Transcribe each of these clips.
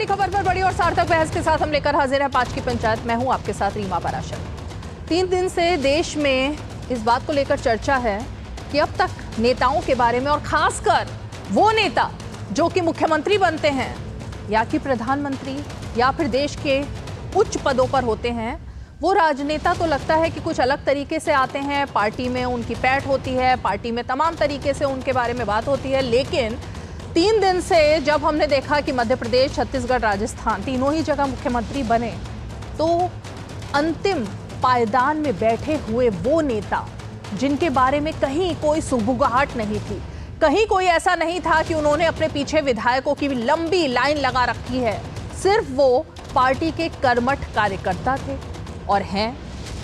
बड़ी खबर पर बड़ी और सार्थक बहस के साथ हम लेकर हाजिर हैं 5 की पंचायत। मैं हूं आपके साथ रीमा पाराशर। 3 दिन से देश में इस बात को लेकर चर्चा है कि अब तक नेताओं के बारे में, और खासकर वो नेता जो कि मुख्यमंत्री बनते हैं या कि प्रधानमंत्री या फिर देश के उच्च पदों पर होते हैं, वो राजनेता तो लगता है कि कुछ अलग तरीके से आते हैं। पार्टी में उनकी पैठ होती है, पार्टी में तमाम तरीके से उनके बारे में बात होती है। लेकिन 3 दिन से जब हमने देखा कि मध्य प्रदेश, छत्तीसगढ़, राजस्थान तीनों ही जगह मुख्यमंत्री बने, तो अंतिम पायदान में बैठे हुए वो नेता जिनके बारे में कहीं कोई सुगबुगाहट नहीं थी, कहीं कोई ऐसा नहीं था कि उन्होंने अपने पीछे विधायकों की लंबी लाइन लगा रखी है, सिर्फ वो पार्टी के कर्मठ कार्यकर्ता थे और हैं,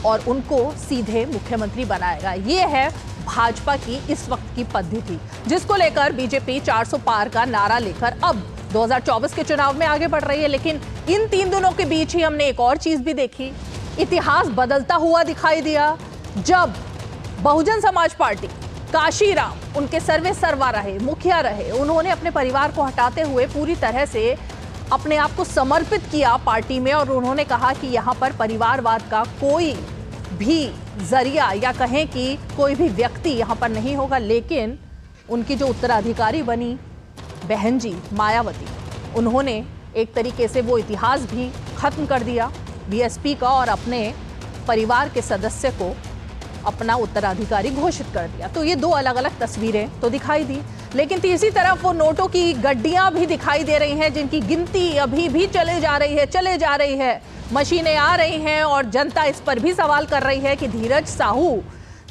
और उनको सीधे मुख्यमंत्री बनाएगा। ये है भाजपा की इस वक्त की पद्धति, जिसको लेकर बीजेपी 400 पार का नारा लेकर अब 2024 के चुनाव में आगे बढ़ रही है। लेकिन इन 3 दिनों के बीच ही हमने एक और चीज भी देखी। इतिहास बदलता हुआ दिखाई दिया जब बहुजन समाज पार्टी, काशीराम उनके सर्वे सर्वा रहे, मुखिया रहे। उन्होंने अपने परिवार को हटाते हुए पूरी तरह से अपने आप को समर्पित किया पार्टी में, और उन्होंने कहा कि यहाँ पर परिवारवाद का कोई भी जरिया या कहें कि कोई भी व्यक्ति यहाँ पर नहीं होगा। लेकिन उनकी जो उत्तराधिकारी बनी बहन जी मायावती, उन्होंने एक तरीके से वो इतिहास भी खत्म कर दिया बीएसपी का, और अपने परिवार के सदस्य को अपना उत्तराधिकारी घोषित कर दिया। तो ये 2 अलग अलग तस्वीरें तो दिखाई दी, लेकिन तीसरी तरफ वो नोटों की गड्डियां भी दिखाई दे रही हैं, जिनकी गिनती अभी भी चले जा रही है। मशीनें आ रही हैं और जनता इस पर भी सवाल कर रही है कि धीरज साहू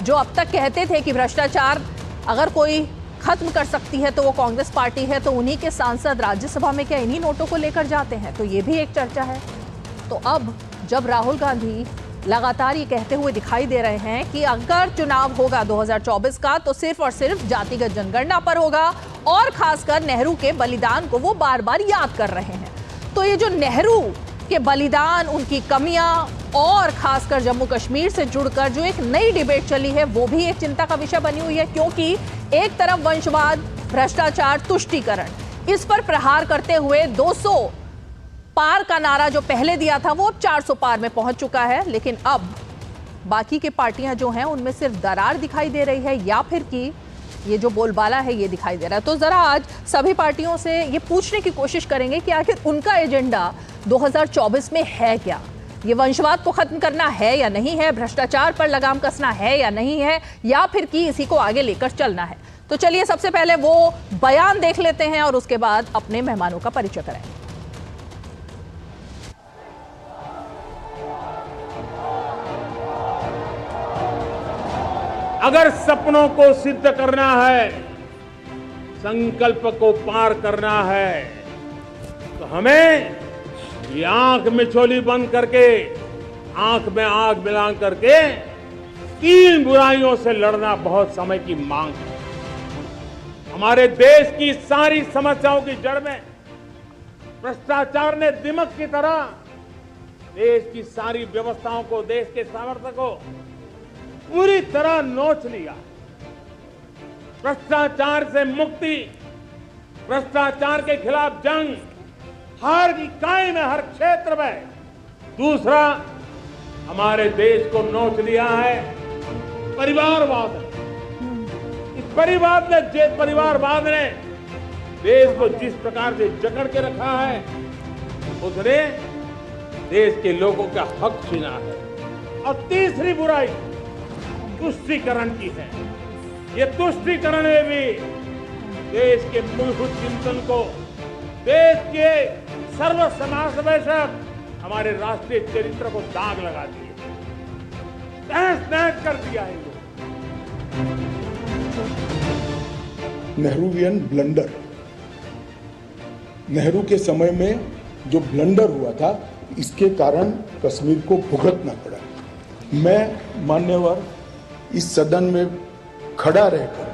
जो अब तक कहते थे कि भ्रष्टाचार अगर कोई खत्म कर सकती है तो वो कांग्रेस पार्टी है, तो उन्हीं के सांसद राज्यसभा में क्या इन्हीं नोटों को लेकर जाते हैं? तो ये भी एक चर्चा है। तो अब जब राहुल गांधी लगातार ये कहते हुए दिखाई दे रहे हैं कि अगर चुनाव होगा 2024 का तो सिर्फ और सिर्फ जातिगत जनगणना पर होगा, और खासकर नेहरू के बलिदान को वो बार बार याद कर रहे हैं, तो ये जो नेहरू के बलिदान, उनकी कमियां, और खासकर जम्मू कश्मीर से जुड़कर जो एक नई डिबेट चली है, वो भी एक चिंता का विषय बनी हुई है। क्योंकि एक तरफ वंशवाद, भ्रष्टाचार, तुष्टीकरण, इस पर प्रहार करते हुए 200 पार का नारा जो पहले दिया था वो अब 400 पार में पहुंच चुका है। लेकिन अब बाकी की पार्टियां जो हैं उनमें सिर्फ दरार दिखाई दे रही है, या फिर कि ये जो बोलबाला है ये दिखाई दे रहा है। तो जरा आज सभी पार्टियों से ये पूछने की कोशिश करेंगे कि आखिर उनका एजेंडा 2024 में है क्या। ये वंशवाद को खत्म करना है या नहीं है, भ्रष्टाचार पर लगाम कसना है या नहीं है, या फिर कि इसी को आगे लेकर चलना है। तो चलिए सबसे पहले वो बयान देख लेते हैं और उसके बाद अपने मेहमानों का परिचय कराएंगे। अगर सपनों को सिद्ध करना है, संकल्प को पार करना है, तो हमें ये आंख में झोली बंद करके, आंख में आंख मिला करके 3 बुराइयों से लड़ना बहुत समय की मांग है। हमारे देश की सारी समस्याओं की जड़ में भ्रष्टाचार ने दिमक की तरह देश की सारी व्यवस्थाओं को, देश के सामर्थ्य को पूरी तरह नोच लिया। भ्रष्टाचार से मुक्ति, भ्रष्टाचार के खिलाफ जंग हर इकाई में, हर क्षेत्र में। दूसरा, हमारे देश को नोच लिया है परिवारवाद। इस परिवारवाद ने देश को जिस प्रकार से जकड़ के रखा है, उसने देश के लोगों का हक छीना है। और तीसरी बुराई तुष्टीकरण की है। ये तुष्टीकरण में भी देश के मूलभूत चिंतन को, देश के सर्व समावेशक हमारे राष्ट्रीय चरित्र को दाग लगा दिए, तहस-नहस कर दिया है। नेहरूवियन ब्लंडर, नेहरू के समय में जो ब्लंडर हुआ था, इसके कारण कश्मीर को भुगतना पड़ा। मैं मान्यवर इस सदन में खड़ा रहकर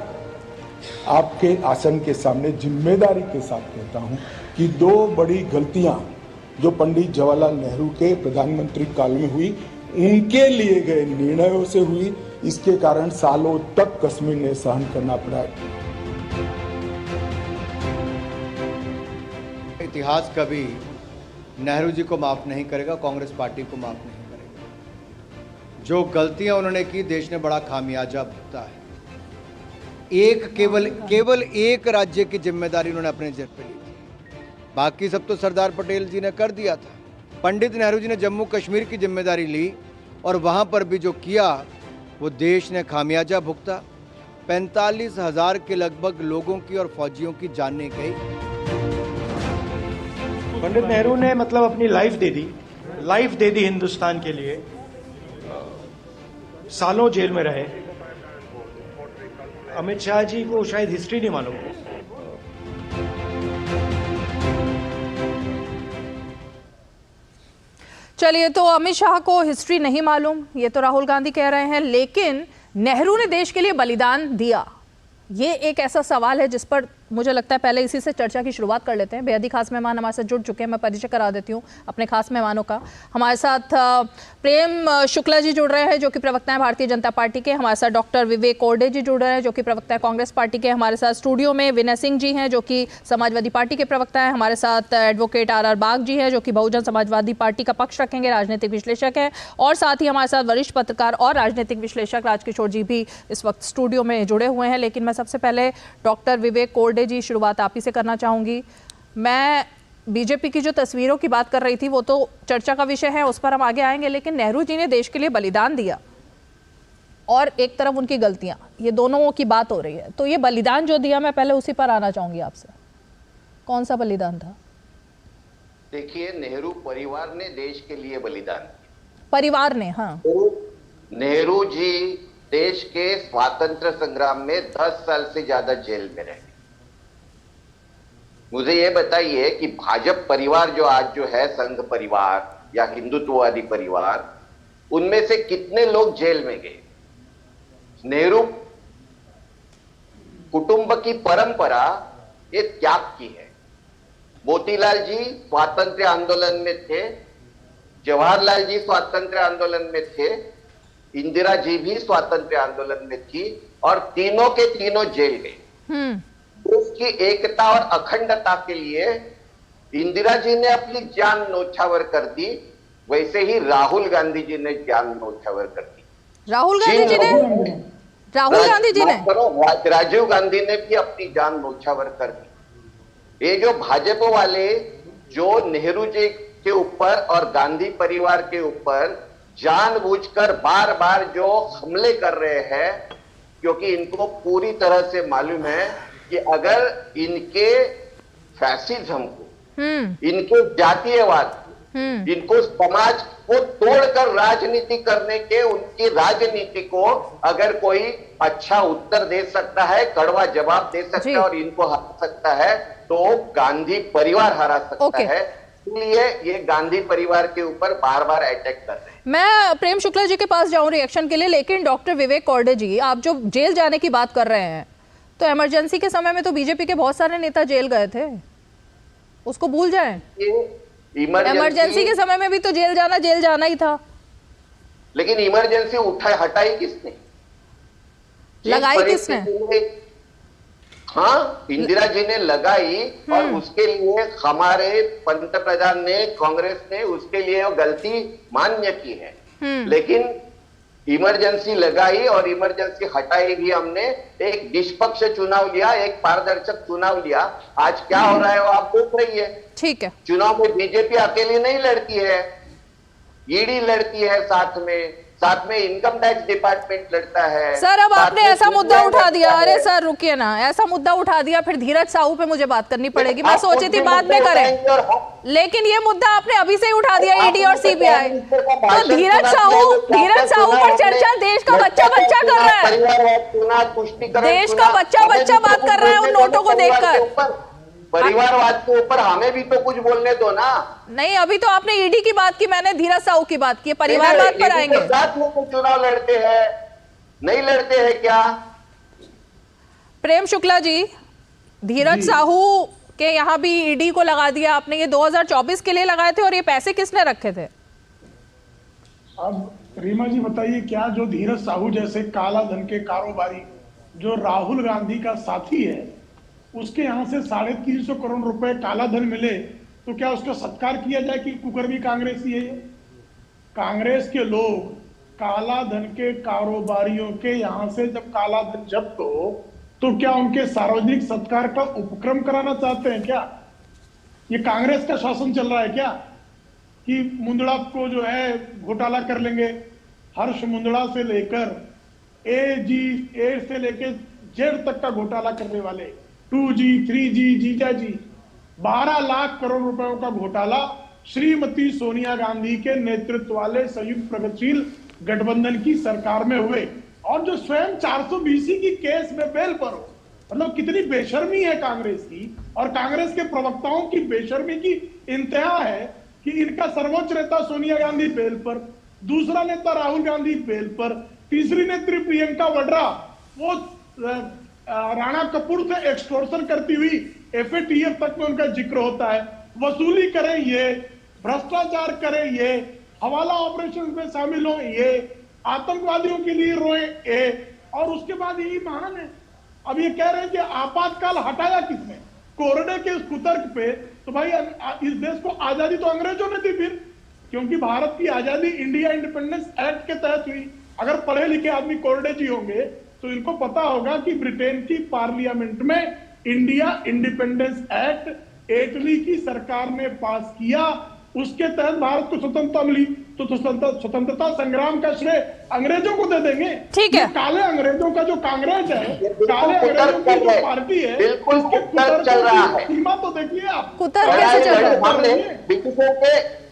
आपके आसन के सामने जिम्मेदारी के साथ कहता हूं कि 2 बड़ी गलतियां जो पंडित जवाहरलाल नेहरू के प्रधानमंत्री काल में हुई, उनके लिए गए निर्णयों से हुई। इसके कारण सालों तक कश्मीर ने सहन करना पड़ा। इतिहास कभी नेहरू जी को माफ़ नहीं करेगा, कांग्रेस पार्टी को माफ़ नहीं करेगा। जो गलतियां उन्होंने की, देश ने बड़ा खामियाजा भुगता है। केवल एक राज्य की जिम्मेदारी उन्होंने अपने सिर पे ली थी, बाकी सब तो सरदार पटेल जी ने कर दिया था। पंडित नेहरू जी ने जम्मू कश्मीर की जिम्मेदारी ली और वहां पर भी जो किया वो देश ने खामियाजा भुगता। 45,000 के लगभग लोगों की और फौजियों की जानें गई। पंडित नेहरू ने मतलब अपनी लाइफ दे दी हिंदुस्तान के लिए। सालों जेल में रहे। अमित शाह जी को शायद हिस्ट्री नहीं मालूम। चलिए, तो अमित शाह को हिस्ट्री नहीं मालूम, ये तो राहुल गांधी कह रहे हैं, लेकिन नेहरू ने देश के लिए बलिदान दिया, ये एक ऐसा सवाल है जिस पर मुझे लगता है पहले इसी से चर्चा की शुरुआत कर लेते हैं। बेहद ही खास मेहमान हमारे साथ जुड़ चुके हैं, मैं परिचय करा देती हूँ अपने खास मेहमानों का। हमारे साथ प्रेम शुक्ला जी जुड़ रहे हैं जो कि प्रवक्ता हैं भारतीय जनता पार्टी के। हमारे साथ डॉक्टर विवेक कोरडे जी जुड़ रहे हैं जो कि प्रवक्ता है कांग्रेस पार्टी के। हमारे साथ स्टूडियो में विनय सिंह जी हैं जो कि समाजवादी पार्टी के प्रवक्ता हैं। हमारे साथ एडवोकेट आर बाग जी हैं जो कि बहुजन समाजवादी पार्टी का पक्ष रखेंगे, राजनीतिक विश्लेषक हैं। और साथ ही हमारे साथ वरिष्ठ पत्रकार और राजनीतिक विश्लेषक राजकिशोर जी भी इस वक्त स्टूडियो में जुड़े हुए हैं। लेकिन मैं सबसे पहले डॉक्टर विवेक कोरडे जी, शुरुआत आप ही से करना चाहूंगी। मैं बीजेपी की जो तस्वीरों की बात कर रही थी वो तो चर्चा का विषय है, उस पर हम आगे आएंगे, लेकिन नेहरू जी ने देश के लिए बलिदान दिया और एक तरफ उनकी गलतियां, ये दोनों की बात हो रही है। तो ये बलिदान जो दिया, मैं पहले उसी पर आना चाहूंगी आपसे। कौन सा बलिदान था? देखिए, नेहरू परिवार ने देश के लिए बलिदान दिया। परिवार ने, हाँ। नेहरू जी देश के स्वातंत्र संग्राम में 10 साल से ज्यादा जेल में रहे। मुझे ये बताइए कि भाजपा परिवार जो आज जो है, संघ परिवार या हिंदुत्ववादी परिवार, उनमें से कितने लोग जेल में गए? नेहरू कुटुंब की परंपरा ये त्याग की है। मोतीलाल जी स्वातंत्र्य आंदोलन में थे, जवाहरलाल जी स्वातंत्र्य आंदोलन में थे, इंदिरा जी भी स्वातंत्र्य आंदोलन में थी और तीनों के तीनों जेल गए। उसकी एकता और अखंडता के लिए इंदिरा जी ने अपनी जान न्योछावर कर दी, वैसे ही राहुल गांधी जी ने जान न्योछावर कर दी। राहुल गांधी जी ने राजीव गांधी ने भी अपनी जान न्योछावर कर दी। ये जो भाजपा वाले जो नेहरू जी के ऊपर और गांधी परिवार के ऊपर जानबूझकर बार बार जो हमले कर रहे हैं, क्योंकि इनको पूरी तरह से मालूम है कि अगर इनके फैसिज्म को, इनके जातीयवाद, इनको समाज को तोड़कर राजनीति करने के, उनकी राजनीति को अगर कोई अच्छा उत्तर दे सकता है, कड़वा जवाब दे सकता है और इनको हरा सकता है, तो गांधी परिवार हरा सकता है। इसलिए ये गांधी परिवार के ऊपर बार बार अटैक कर रहे हैं। मैं प्रेम शुक्ला जी के पास जाऊं रिएक्शन के लिए, लेकिन डॉक्टर विवेक कोरडे जी, आप जो जेल जाने की बात कर रहे हैं, तो इमरजेंसी के समय में तो बीजेपी के बहुत सारे नेता जेल गए थे, उसको भूल जाएं। इमरजेंसी के समय में भी तो जेल जाना ही था। लेकिन इमरजेंसी हटाई किसने? लगाई किसने? हाँ, इंदिरा जी ने लगाई और उसके लिए हमारे पंतप्रधान ने, कांग्रेस ने उसके लिए वो गलती मान्य की है। लेकिन इमरजेंसी लगाई और इमरजेंसी हटाई भी हमने। एक निष्पक्ष चुनाव लिया, एक पारदर्शक चुनाव लिया। आज क्या हो रहा है वो आप देख रही है। ठीक है, चुनाव में बीजेपी अकेली नहीं लड़ती है, ईडी लड़ती है, साथ में इनकम टैक्स डिपार्टमेंट लड़ता है। सर अब आपने ऐसा मुद्दा उठा दिया, अरे सर रुकिए ना, ऐसा मुद्दा उठा दिया, फिर धीरज साहू पे मुझे बात करनी पड़ेगी। मैं सोची थी बाद में करें, लेकिन ये मुद्दा आपने अभी से ही उठा दिया, ईडी और सीबीआई। तो धीरज साहू पर चर्चा देश का बच्चा कर रहा है, देश का बच्चा बात कर रहा है उन नोटों को देखकर। परिवारवाद के ऊपर हमें भी तो कुछ बोलने दो ना। नहीं, अभी तो आपने ईडी की बात की, मैंने धीरज साहू की बात की, परिवारवाद पर आएंगे। साथ में चुनाव लड़ते हैं, नहीं लड़ते हैं क्या? प्रेम शुक्ला जी, धीरज साहू के यहाँ भी ईडी को लगा दिया आपने, ये 2024 के लिए लगाए थे, और ये पैसे किसने रखे थे? अब रीमा जी बताइए, क्या जो धीरज साहू जैसे काला धन के कारोबारी जो राहुल गांधी का साथी है, उसके यहाँ से 350 करोड़ रुपए काला धन मिले, तो क्या उसका सत्कार किया जाए कि कुकर्मी कांग्रेसी है ये? कांग्रेस के लोग काला धन के कारोबारियों के यहां से जब काला धन जब्त हो तो क्या उनके सार्वजनिक सत्कार का उपक्रम कराना चाहते हैं क्या? ये कांग्रेस का शासन चल रहा है क्या कि मुंदड़ा को जो है घोटाला कर लेंगे? हर्ष मुंदड़ा से लेकर ए से लेकर जेड तक का घोटाला करने वाले 2G 3G जीजा जी 12 लाख करोड़ रुपयों का घोटाला श्रीमती सोनिया गांधी के नेतृत्व वाले संयुक्त प्रगतिशील गठबंधन की सरकार में हुए, और जो स्वयं 420 की केस में बेल पर हो। मतलब कितनी बेशर्मी है कांग्रेस की, और कांग्रेस के प्रवक्ताओं की बेशर्मी की इंतहा है कि इनका सर्वोच्च नेता सोनिया गांधी बेल पर, दूसरा नेता राहुल गांधी बेल पर, तीसरी नेत्री प्रियंका वाड्रा वो राणा कपूर से एक्सटॉर्शन करती हुई FATF तक में उनका जिक्र होता है। वसूली करें ये, भ्रष्टाचार करें ये, हवाला ऑपरेशन में शामिल हो ये, आतंकवादियों के लिए रोए ये, और उसके बाद यही महान है। अब ये कह रहे हैं कि आपातकाल हटाया किसने? कोरडे के इस कुतर्क पे तो भाई इस देश को आजादी तो अंग्रेजों ने दी फिर, क्योंकि भारत की आजादी इंडिया इंडिपेंडेंस एक्ट के तहत हुई। अगर पढ़े लिखे आदमी कोरडे जी होंगे तो इनको पता होगा कि ब्रिटेन की पार्लियामेंट में इंडिया इंडिपेंडेंस एक्ट इटली की सरकार ने पास किया, उसके तहत भारत को स्वतंत्रता मिली। तो स्वतंत्रता संग्राम का श्रेय अंग्रेजों को दे देंगे? ठीक है। काले अंग्रेजों का जो कांग्रेस है, काले अंग्रेजों की जो पार्टी है, बिल्कुल उसके कुतर्क चल रहा है। सीमा तो देखिए आप। कुतर्क कैसे चल रहा है? हमने ब्रिटिशों के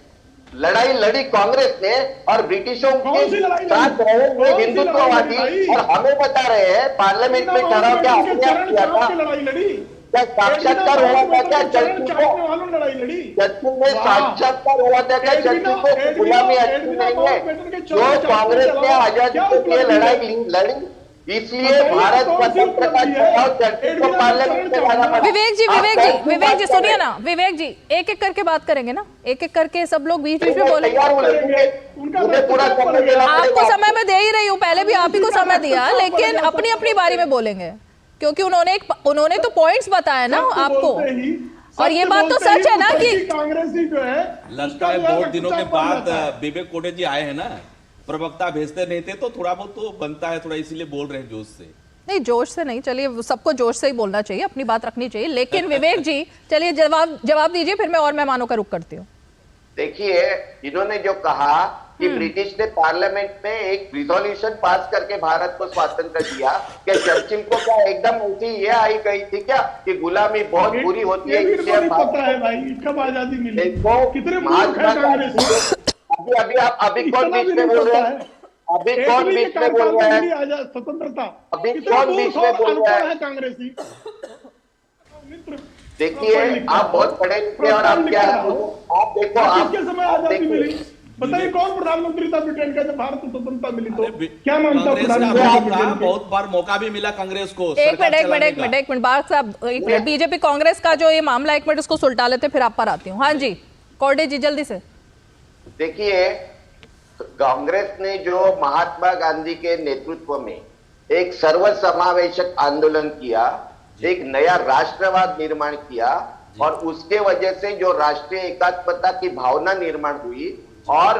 लड़ाई लड़ी कांग्रेस ने, और ब्रिटिशों के साथ रहे हुए हिंदुत्ववादी, और हमें बता रहे हैं पार्लियामेंट में ठहराव क्या हमने किया था? क्या साक्षात्कार हुआ था क्या चर्चिल को? चर्चिल में साक्षात्कार हुआ था क्या चर्चिल को? गुलामी अच्छी नहीं है। जो कांग्रेस ने आजादी के लिए लड़ाई लड़ी, इसलिए भारत स्वतंत्र का चुनाव चर्चिल को पार्लियामेंट में लाना पड़ा। विवेक जी सुनिए ना, विवेक जी एक एक करके बात करेंगे ना, एक एक करके सब लोग बीच बीच में बोलेंगे। आपको समय मैं दे ही रही हूँ, पहले भी आप ही को समय दिया, लेकिन अपनी अपनी बारी में बोलेंगे, क्योंकि उन्होंने तो पॉइंट्स बताया ना आपको, और ये बात तो सच है ना कि कांग्रेसी जो है, लगता है बहुत दिनों के बाद विवेक कोटे जी आए हैं ना, प्रवक्ता भेजते नहीं थे तो थोड़ा बहुत तो बनता है, थोड़ा इसीलिए बोल रहे हैं जोश से। नहीं, जोश से नहीं, चलिए सबको जोश से ही बोलना चाहिए, अपनी बात रखनी चाहिए। लेकिन विवेक जी चलिए जवाब दीजिए, फिर मैं और मेहमानों का रुख करती हूँ। देखिए, इन्होंने जो कहा कि ब्रिटिश ने पार्लियामेंट में एक रिजोल्यूशन पास करके भारत को स्वातंत्र दिया, क्या चर्चिल को क्या एकदम ऐसी ये आई गई थी क्या कि गुलामी बहुत बुरी होती है? इसलिए पता है भाई कब आजादी मिली, कितने मूर्ख हैं कांग्रेस। अभी कौन बीच में बोल रहा है? अभी कौन बीच में बोल रहा है? स्वतंत्रता अभी कौन बीच में बोल रहा है? कांग्रेसी। देखिए, आप बहुत पढ़े लिखे और आप क्या, आप देखो, किसके समय आजादी मिली? बताइए कौन प्रधानमंत्री था ब्रिटेन का जब भारत को स्वतंत्रता मिली? तो क्या मानता प्रधानमंत्री? बहुत बार मौका भी मिला कांग्रेस को। एक मिनट बात साहब, बीजेपी कांग्रेस का जो ये मामला, एक मिनट उसको सुलटा लेते, फिर आप पर आती हूँ। हाँ जी कोर्डे जी जल्दी से। देखिए, कांग्रेस ने जो महात्मा गांधी के नेतृत्व में एक सर्वसमावेशक आंदोलन किया, एक नया राष्ट्रवाद निर्माण किया, और उसके वजह से जो राष्ट्रीय एकात्मता की भावना निर्माण हुई, और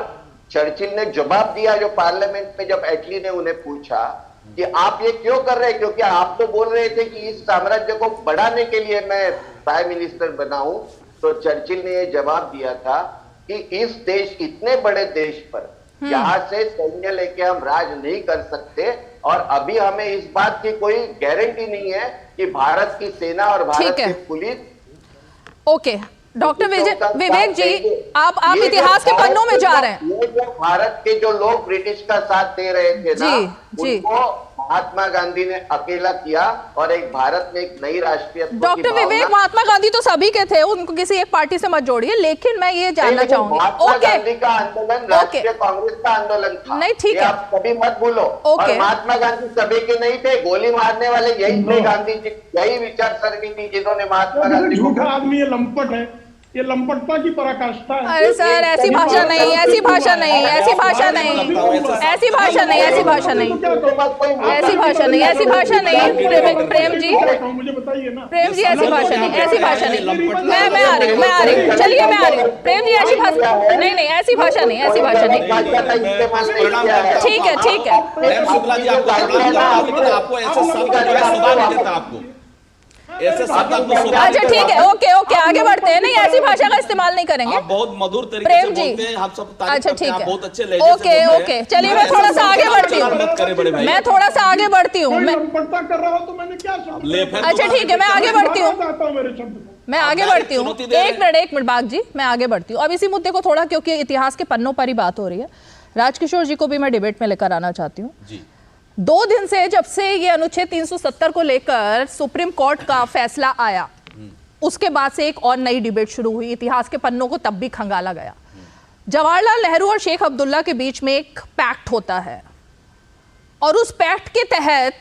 चर्चिल ने जवाब दिया जो पार्लियामेंट में जब एटली ने उन्हें पूछा कि आप ये क्यों कर रहे हैं, क्योंकि आप तो बोल रहे थे कि इस साम्राज्य को बढ़ाने के लिए मैं प्राइम मिनिस्टर बना हूं। तो चर्चिल ने ये जवाब दिया था कि इस देश, इतने बड़े देश पर जहां से सैन्य लेके हम राज नहीं कर सकते, और अभी हमें इस बात की कोई गारंटी नहीं है कि भारत की सेना और भारत की पुलिस। ओके डॉक्टर विवेक जी, आप इतिहास के पन्नों में जा रहे हैं। ये जो भारत के जो लोग ब्रिटिश का साथ दे रहे थे ना, उनको महात्मा गांधी ने अकेला किया, और एक भारत में एक नई राष्ट्रीय। डॉक्टर विवेक, महात्मा गांधी तो सभी के थे, उनको किसी एक पार्टी से मत जोड़िए, लेकिन मैं ये जानना चाहूंगी। महात्मा गांधी का आंदोलन राष्ट्रीय कांग्रेस का आंदोलन था। नहीं ठीक है, आप कभी मत भूलो। और महात्मा गांधी सभी के नहीं थे, गोली मारने वाले यही थे गांधी जी, यही विचार सरणी थी जिन्होंने महात्मा गांधी। झूठा आदमी है, लंपट है, ये लंपटता की पराकाष्ठा है। अरे सर, ऐसी भाषा नहीं, ऐसी भाषा नहीं, ऐसी भाषा नहीं, ऐसी भाषा नहीं, ऐसी भाषा नहीं, ऐसी भाषा नहीं, ऐसी भाषा नहीं। प्रेम जी, मुझे बताइए ना। प्रेम जी, ऐसी भाषा नहीं, ऐसी भाषा नहीं। मैं आ रही हूँ, चलिए मैं आ रही हूँ। प्रेम जी, ऐसी भाषा नहीं, नहीं, ऐसी भाषा नहीं, ऐसी भाषा नहीं। ठीक है, ठीक है। शुक्ला जी आपको प्रणाम करता हूं, लेकिन आपको ऐसे शब्द जो है सुबह नहीं देता आपको, ऐसे शब्द आपको सुबह। अच्छा ठीक है, ओके ओके, आगे बढ़ते हैं। नहीं, ऐसी भाषा का इस्तेमाल नहीं करेंगे। आप बहुत मधुर तरीके से बोलते हैं, हम सब तारीफ अच्छा करते ठीक हैं, है, आप बहुत अच्छे लहजे से ओके बोलते हैं। ओके, चलिए मैं थोड़ा सा आगे बढ़ती हूँ, मैं थोड़ा सा आगे बढ़ती हूँ। कोई लंपटता कर रहा हो तो मैंने क्या शब्द अच्छा ठीक है, मैं आगे बढ़ती हूँ, चाहता हूँ मेरे शब्द को। मैं आगे बढ़ती हूँ। एक मिनट बाग जी, मैं आगे बढ़ती हूँ। अब इसी मुद्दे को थोड़ा, क्योंकि इतिहास के पन्नों पर ही बात हो रही है, राजकिशोर जी को भी मैं डिबेट में लेकर आना चाहती हूँ। 2 दिन से, जब से ये अनुच्छेद 370 को लेकर सुप्रीम कोर्ट का फैसला आया, उसके बाद से एक और नई डिबेट शुरू हुई। इतिहास के पन्नों को तब भी खंगाला गया। जवाहरलाल नेहरू और शेख अब्दुल्ला के बीच में एक पैक्ट होता है, और उस पैक्ट के तहत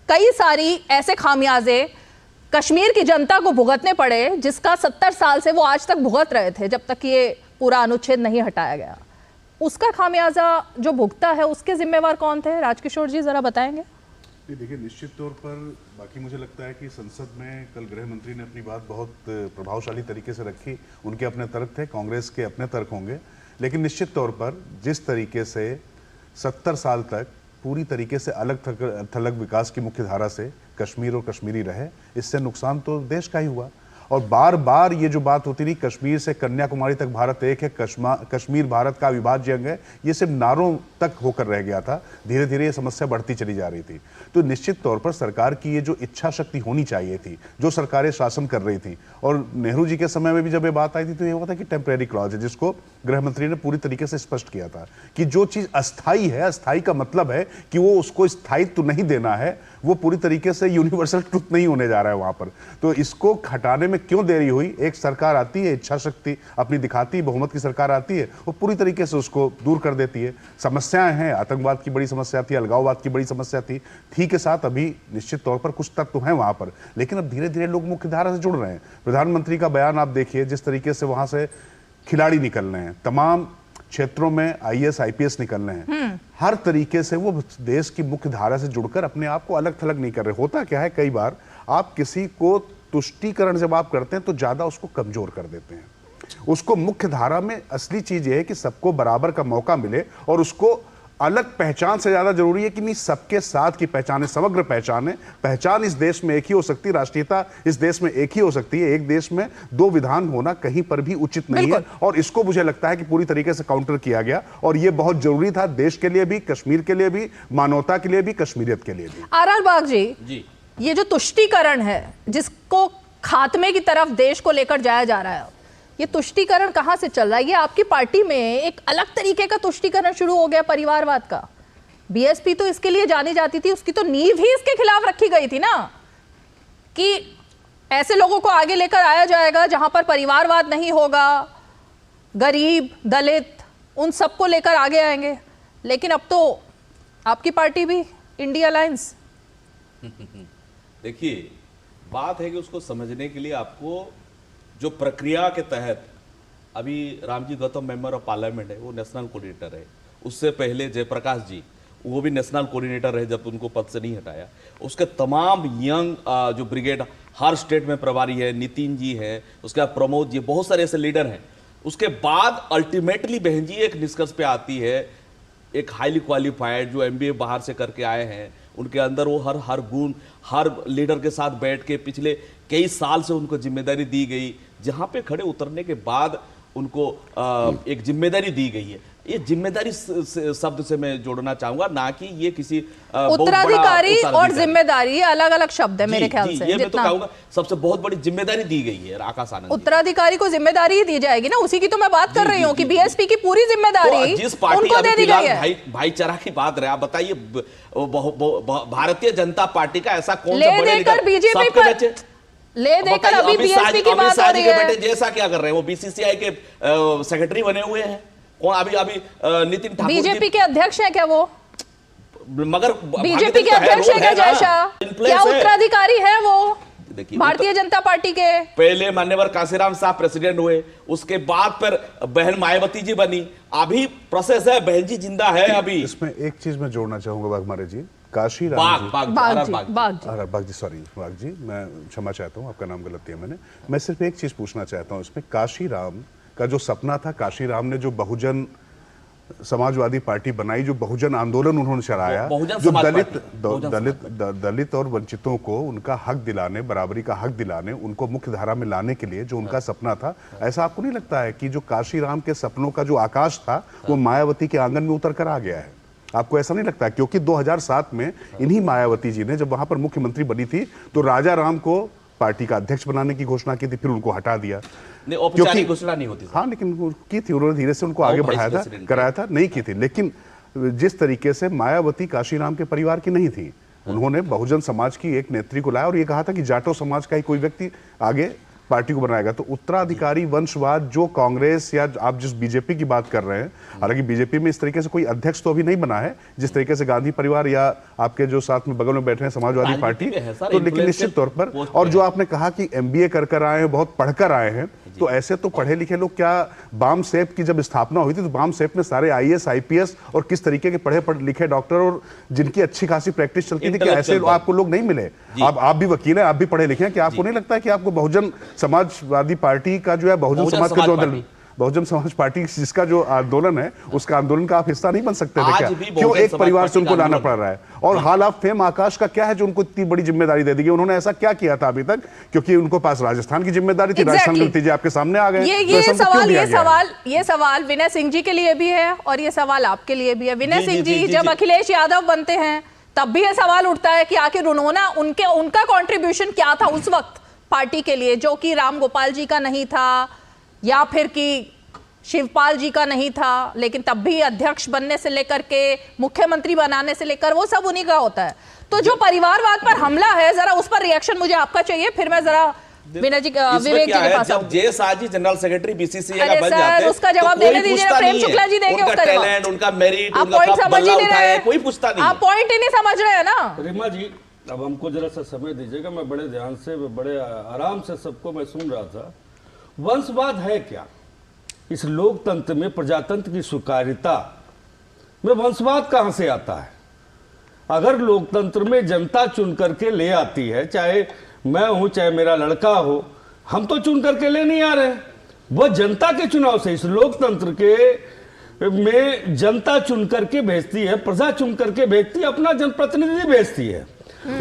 कई सारी ऐसे खामियाजे कश्मीर की जनता को भुगतने पड़े, जिसका 70 साल से वो आज तक भुगत रहे थे, जब तक ये पूरा अनुच्छेद नहीं हटाया गया। उसका खामियाजा जो भुगता है, उसके जिम्मेवार कौन थे? राजकिशोर जी जरा बताएंगे। देखिए, निश्चित तौर पर बाकी मुझे लगता है कि संसद में कल गृह मंत्री ने अपनी बात बहुत प्रभावशाली तरीके से रखी। उनके अपने तर्क थे, कांग्रेस के अपने तर्क होंगे, लेकिन निश्चित तौर पर जिस तरीके से 70 साल तक पूरी तरीके से अलग थलग विकास की मुख्य धारा से कश्मीर और कश्मीरी रहे, इससे नुकसान तो देश का ही हुआ। और बार बार ये जो बात होती रही, कश्मीर से कन्याकुमारी तक भारत एक है, कश्मीर भारत का अविभाज्य अंग है, ये सिर्फ नारों तक होकर रह गया था। धीरे धीरे ये समस्या बढ़ती चली जा रही थी। तो निश्चित तौर पर सरकार की ये जो इच्छा शक्ति होनी चाहिए थी, जो सरकारें शासन कर रही थी, और नेहरू जी के समय में भी जब ये बात आई थी तो ये हुआ था कि टेम्परेरी क्लॉज है, जिसको गृह मंत्री ने पूरी तरीके से स्पष्ट किया था कि जो चीज अस्थाई है, अस्थाई का मतलब है कि वो उसको स्थायित्व नहीं देना है, वो पूरी तरीके से यूनिवर्सल ट्रुथ नहीं होने जा रहा है वहां पर। तो इसको हटाने में क्यों देरी हुई? एक सरकार आती है, इच्छा शक्ति अपनी दिखाती है, बहुमत की सरकार आती है, वो पूरी तरीके से उसको दूर कर देती है। समस्याएं हैं, आतंकवाद की बड़ी समस्या थी, अलगाववाद की बड़ी समस्या थी के साथ अभी निश्चित तौर पर कुछ तत्व हैं वहां पर, लेकिन अब धीरे धीरे लोग मुख्य धारा से जुड़ रहे हैं। प्रधानमंत्री का बयान आप देखिए, जिस तरीके से वहां से खिलाड़ी निकल रहे हैं, तमाम क्षेत्रों में IAS IPS निकल रहे हैं, हर तरीके से वो देश की मुख्य धारा से जुड़कर अपने आप को अलग थलग नहीं कर रहे। होता क्या है, कई बार आप किसी को तुष्टीकरण जब आप करते हैं तो ज्यादा उसको कमजोर कर देते हैं। उसको मुख्य धारा में असली चीज ये है कि सबको बराबर का मौका मिले, और उसको अलग पहचान से ज्यादा जरूरी है कि नहीं, सबके साथ की पहचान है, समग्र पहचान है। पहचान इस देश में एक ही हो सकती है, राष्ट्रीयता इस देश में एक ही हो सकती है। एक देश में 2 विधान होना कहीं पर भी उचित नहीं है, और इसको मुझे लगता है कि पूरी तरीके से काउंटर किया गया, और ये बहुत जरूरी था देश के लिए भी, कश्मीर के लिए भी, मानवता के लिए भी, कश्मीरियत के लिए भी। RR बाग जी, ये जो तुष्टीकरण है, जिसको खात्मे की तरफ देश को लेकर जाया जा रहा है, ये तुष्टीकरण कहां से चल रहा है? ये आपकी पार्टी में एक अलग तरीके का तुष्टीकरण शुरू हो गया, परिवारवाद का। BSP तो इसके लिए जानी जाती थी, उसकी तो नींव ही इसके खिलाफ रखी गई थी ना, कि ऐसे लोगों को आगे लेकर आया जाएगा जहां पर परिवारवाद नहीं होगा, गरीब, दलित, उन सबको लेकर आगे आएंगे। लेकिन अब तो आपकी पार्टी भी इंडिया अलायंस। देखिए, बात है कि उसको समझने के लिए आपको जो प्रक्रिया के तहत, अभी Ramji Gautam member of parliament है, वो नेशनल कोऑर्डिनेटर है। उससे पहले जयप्रकाश जी, वो भी नेशनल कोऑर्डिनेटर रहे जब उनको पद से नहीं हटाया। उसके तमाम यंग जो ब्रिगेड हर स्टेट में प्रभारी है, नितिन जी है, उसके बाद प्रमोद जी, बहुत सारे ऐसे लीडर हैं। उसके बाद अल्टीमेटली बहन जी एक निष्कर्ष पे आती है, एक हाईली क्वालिफाइड जो MBA बाहर से करके आए हैं, उनके अंदर वो हर गुण, हर लीडर के साथ बैठ के पिछले कई साल से उनको जिम्मेदारी दी गई, जहां पे खड़े उतरने के बाद उनको एक जिम्मेदारी दी गई है। ये जिम्मेदारी शब्द से मैं जोड़ना चाहूंगा, ना कि ये किसी उत्तराधिकारी और जिम्मेदारी अलग अलग शब्द है मेरे ख्याल से। ये मैं तो कहूंगा सबसे बहुत बड़ी जिम्मेदारी दी गई है आकाश आनंद। उत्तराधिकारी को जिम्मेदारी ही दी जाएगी ना, उसी की तो मैं बात कर रही हूँ कि BSP की पूरी जिम्मेदारी जिस पार्टी उनको दे दी गई है। भाईचारा की बात रहे, आप बताइए, भारतीय जनता पार्टी का ऐसा कौन सा बड़े लीडर बीजेपी पर ले देकर अभी BSP की बात हो रही है। बेटे जैसा क्या कर रहे हैं, वो BCCI के सेक्रेटरी बने हुए हैं। कौन अभी नितिन ठाकुर बीजेपी के अध्यक्ष हैं क्या वो? मगर बीजेपी के अध्यक्ष है क्या जयशाह? क्या उत्तराधिकारी है वो? देखिए भारतीय जनता पार्टी के पहले मान्यवर कांशीराम साहब प्रेसिडेंट हुए, उसके बाद फिर बहन मायावती जी बनी, अभी प्रोसेस है, बहन जी जिंदा है अभी। इसमें एक चीज मैं जोड़ना चाहूंगा बाघमारे जी, काशीराम जी, सॉरी बाघ जी, मैं क्षमा चाहता हूँ, आपका नाम गलत दिया मैंने। मैं सिर्फ एक चीज पूछना चाहता हूँ इसमें, काशीराम का जो सपना था, काशीराम ने जो बहुजन समाजवादी पार्टी बनाई, जो बहुजन आंदोलन उन्होंने चलाया, जो दलित और वंचितों को उनका हक दिलाने, बराबरी का हक दिलाने, उनको मुख्य धारा में लाने के लिए जो उनका सपना था, ऐसा आपको नहीं लगता है कि जो काशीराम के सपनों का जो आकाश था वो मायावती के आंगन में उतर कर आ गया है? आपको ऐसा नहीं लगता? क्योंकि 2007 में इन्हीं मायावती जी ने जब वहां पर मुख्यमंत्री बनी थी तो राजा राम को पार्टी का अध्यक्ष बनाने की घोषणा की थी, फिर उनको हटा दिया। औपचारिक घोषणा नहीं होती। हाँ, लेकिन की थी, उन्होंने धीरे से उनको आगे बढ़ाया था, कराया था, नहीं की थी। लेकिन जिस तरीके से मायावती काशीराम के परिवार की नहीं थी, उन्होंने बहुजन समाज की एक नेत्री को लाया और ये कहा था कि जाटो समाज का ही कोई व्यक्ति आगे पार्टी को बनाएगा। तो उत्तराधिकारी वंशवाद जो कांग्रेस या आप जिस बीजेपी की बात कर रहे हैं, हालांकि बीजेपी में इस तरीके से कोई अध्यक्ष तो अभी नहीं बना है जिस तरीके से गांधी परिवार या आपके जो साथ में बगल में बैठे हैं समाजवादी पार्टी, तो लेकिन निश्चित तौर पर, और जो आपने कहा कि एमबीए कर आए हैं, बहुत पढ़कर आए हैं, तो ऐसे तो पढ़े लिखे लोग, क्या बाम सेप की जब स्थापना हुई थी तो बाम सेप में सारे आईएएस आईपीएस और किस तरीके के पढ़े लिखे डॉक्टर और जिनकी अच्छी खासी प्रैक्टिस चलती थी, कि ऐसे आपको लोग नहीं मिले? आप भी वकील हैं, आप भी पढ़े लिखे हैं, कि आपको नहीं लगता है कि आपको बहुजन समाजवादी पार्टी का जो है, बहुजन समाज का जो बहुजन समाज पार्टी जिसका जो आंदोलन है, उसका आंदोलन का आप हिस्सा नहीं बन सकते थे क्या? क्यों एक परिवार से उनको लाना पड़ रहा है? और हाल आप फेम आकाश का क्या है जो उनको इतनी बड़ी जिम्मेदारी दे दी गई? उन्होंने ऐसा क्या किया था अभी तक? क्योंकि उनको पास राजस्थान की जिम्मेदारी थी, राजस्थान के नतीजे आपके सामने आ गए। ये सवाल विनय सिंह जी के लिए भी है और ये सवाल आपके लिए भी है। विनय सिंह जी, जब अखिलेश यादव बनते हैं तब भी ये सवाल उठता है कि आखिर उन्होंने उनका कॉन्ट्रीब्यूशन क्या था उस वक्त पार्टी के लिए, जो कि राम गोपाल जी का नहीं था या फिर कि शिवपाल जी का नहीं था, लेकिन तब भी अध्यक्ष बनने से लेकर के मुख्यमंत्री बनाने से लेकर वो सब उन्हीं का होता है। तो जो परिवारवाद पर हमला है, जरा उस पर रिएक्शन मुझे आपका चाहिए, फिर मैं जरा विनय जी, विवेक जी के पास जब जे Shah ji general secretary BCCI का बन जाते हैं, उसका जवाब देने दीजिए, प्रेम शुक्ला जी देंगे उसका जवाब। टैलेंट, उनका मेरिट, आप पॉइंट समझ ही नहीं रहे, कोई पूछता नहीं। आप पॉइंट ही नहीं समझ रहे हैं ना रीमा जी। अब हमको जरा सा समय दीजिएगा, मैं बड़े ध्यान से, बड़े आराम से सबको मैं सुन रहा था। वंशवाद है क्या? इस लोकतंत्र में, प्रजातंत्र की स्वीकार्यता में वंशवाद कहां से आता है? अगर लोकतंत्र में जनता चुन करके ले आती है, चाहे मैं हूं चाहे मेरा लड़का हो, हम तो चुन करके ले नहीं आ रहे, वह जनता के चुनाव से, इस लोकतंत्र के में जनता चुन करके भेजती है, प्रजा चुन करके भेजती है, अपना जनप्रतिनिधि भेजती है,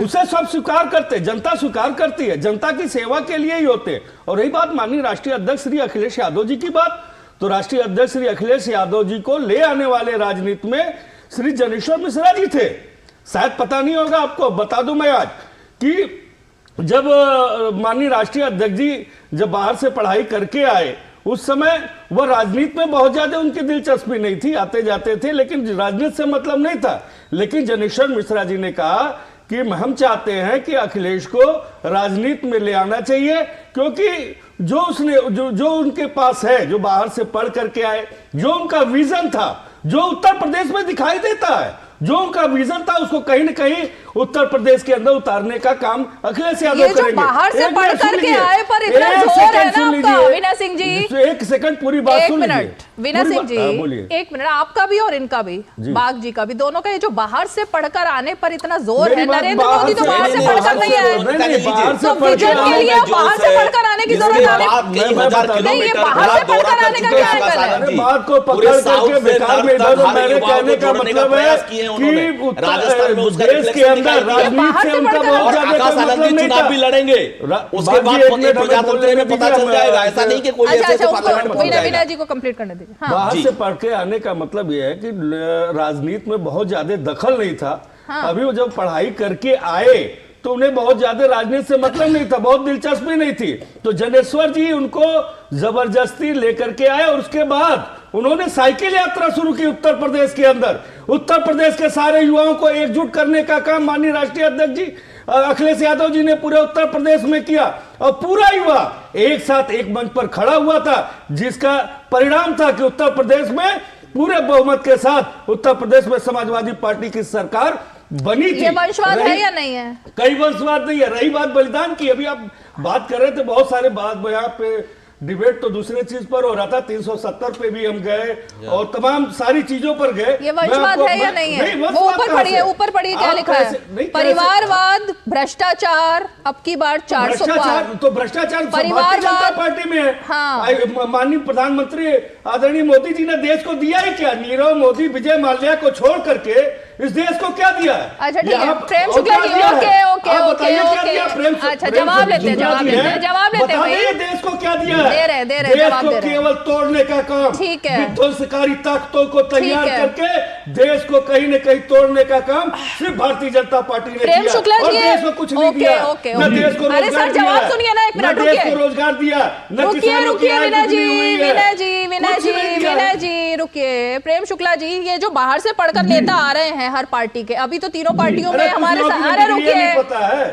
उसे सब स्वीकार करते, जनता स्वीकार करती है, जनता की सेवा के लिए ही होते। और रही बात माननीय राष्ट्रीय अध्यक्ष श्री अखिलेश यादव जी की बात, तो राष्ट्रीय अध्यक्ष श्री अखिलेश यादव जी को ले आने वाले राजनीति में श्री जनेश्वर मिश्रा जी थे। शायद पता नहीं होगा आपको, बता दूं मैं आज कि जब माननीय राष्ट्रीय अध्यक्ष जी जब बाहर से पढ़ाई करके आए, उस समय वह राजनीति में बहुत ज्यादा उनकी दिलचस्पी नहीं थी, आते जाते थे, लेकिन राजनीति से मतलब नहीं था। लेकिन जनेश्वर मिश्रा जी ने कहा कि हम चाहते हैं कि अखिलेश को राजनीति में ले आना चाहिए, क्योंकि जो उसने जो उनके पास है, जो बाहर से पढ़ करके आए, जो उनका विजन था, जो उत्तर प्रदेश में दिखाई देता है, जो उनका विजन था, उसको कहीं न कहीं उत्तर प्रदेश के अंदर उतारने का काम अखिलेश यादव करेंगे। बाहर से पढ़ करके आए पर इतना जोर है ना आपका, विनय सिंह जी। एक सेकंड पूरी बात सुन लीजिए। विनय सिंह जी, एक मिनट, आपका भी और इनका भी, बाघ जी का भी, दोनों का ये जो बाहर से पढ़कर आने पर इतना जोर है, नरेंद्र मोदी तो बाहर से पढ़कर नहीं आए, तो विजन के लिए बाहर से पढ़कर आने की जरूरत नहीं, ये बाहर से पढ़कर आने का क्या है? बात को पकड़ करके बेकार में इधर मैंने कहने का मतलब है कि राजस्थान में उसका देश के अंदर राजनीति से उनका बहुत ज्यादा चुनाव भी लड़ेंगे, उसके बाद प्रजातंत्र में पता चल जाएगा। ऐसा नहीं कि कोई ऐसे पार्लियामेंट पहुंच जाएगा। विनय जी को कंप्लीट करने दीजिए। बाहर से पढ़ के आने का मतलब यह है कि राजनीति में बहुत ज्यादा दखल नहीं था। अभी वो जब पढ़ाई करके आए तो उन्हें बहुत ज्यादा राजनीति से मतलब नहीं था, बहुत दिलचस्पी नहीं थी, तो जनेश्वर जी उनको जबरदस्ती लेकर के आए और उसके बाद उन्होंने साइकिल यात्रा शुरू की उत्तर प्रदेश के अंदर। उत्तर प्रदेश के सारे युवाओं को एकजुट करने का काम माननीय राष्ट्रीय अध्यक्ष जी अखिलेश यादव जी ने पूरे उत्तर प्रदेश में किया और पूरा युवा एक साथ एक मंच पर खड़ा हुआ था, जिसका परिणाम था कि उत्तर प्रदेश में पूरे बहुमत के साथ उत्तर प्रदेश में समाजवादी पार्टी की सरकार बनी थी। ये वंशवाद है या नहीं है? कई वंशवाद नहीं है। रही बात बलिदान की, अभी आप बात कर रहे थे बहुत सारे बात, यहाँ पे डिबेट तो दूसरे चीज पर हो रहा था, 370 पे भी हम गए और तमाम सारी चीजों पर गए। ये वंशवाद है या नहीं है? वो ऊपर पढ़िए, ऊपर पढ़िए क्या लिखा है। परिवारवाद, भ्रष्टाचार, अब की बार 400 पार। तो भ्रष्टाचार परिवारवाद जनता पार्टी में है। हाँ। माननीय प्रधानमंत्री आदरणीय मोदी जी ने देश को दिया ही क्या? नीरव मोदी, विजय माल्या को छोड़ करके इस देश को क्या दिया है? अच्छा ठीक है, प्रेम शुक्ला जी, ओके ओके ओके ओके, अच्छा जवाब लेते हैं, जवाब लेते हैं भाई। देश को क्या दिया है? दे रहे देश को केवल तोड़ने का काम, ठीक है, विध्वंसकारी ताकतों को तैयार करके देश को कहीं न कहीं तोड़ने का काम सिर्फ भारतीय जनता पार्टी ने प्रेम शुक्ला जी, देश को कुछ नहीं दिया। न देश को रोजगार दिया, जवाब सुनिए ना, एक मिनट रुकिए, देश को रोजगार दिया, रुकिए रुकिए विनय जी, विनय जी, विनय जी, विनय जी रुकिए। प्रेम शुक्ला जी, ये जो बाहर से पढ़कर नेता आ रहे हैं हर पार्टी के, अभी तो तीनों पार्टियों में हमारे, अरे रुकिए,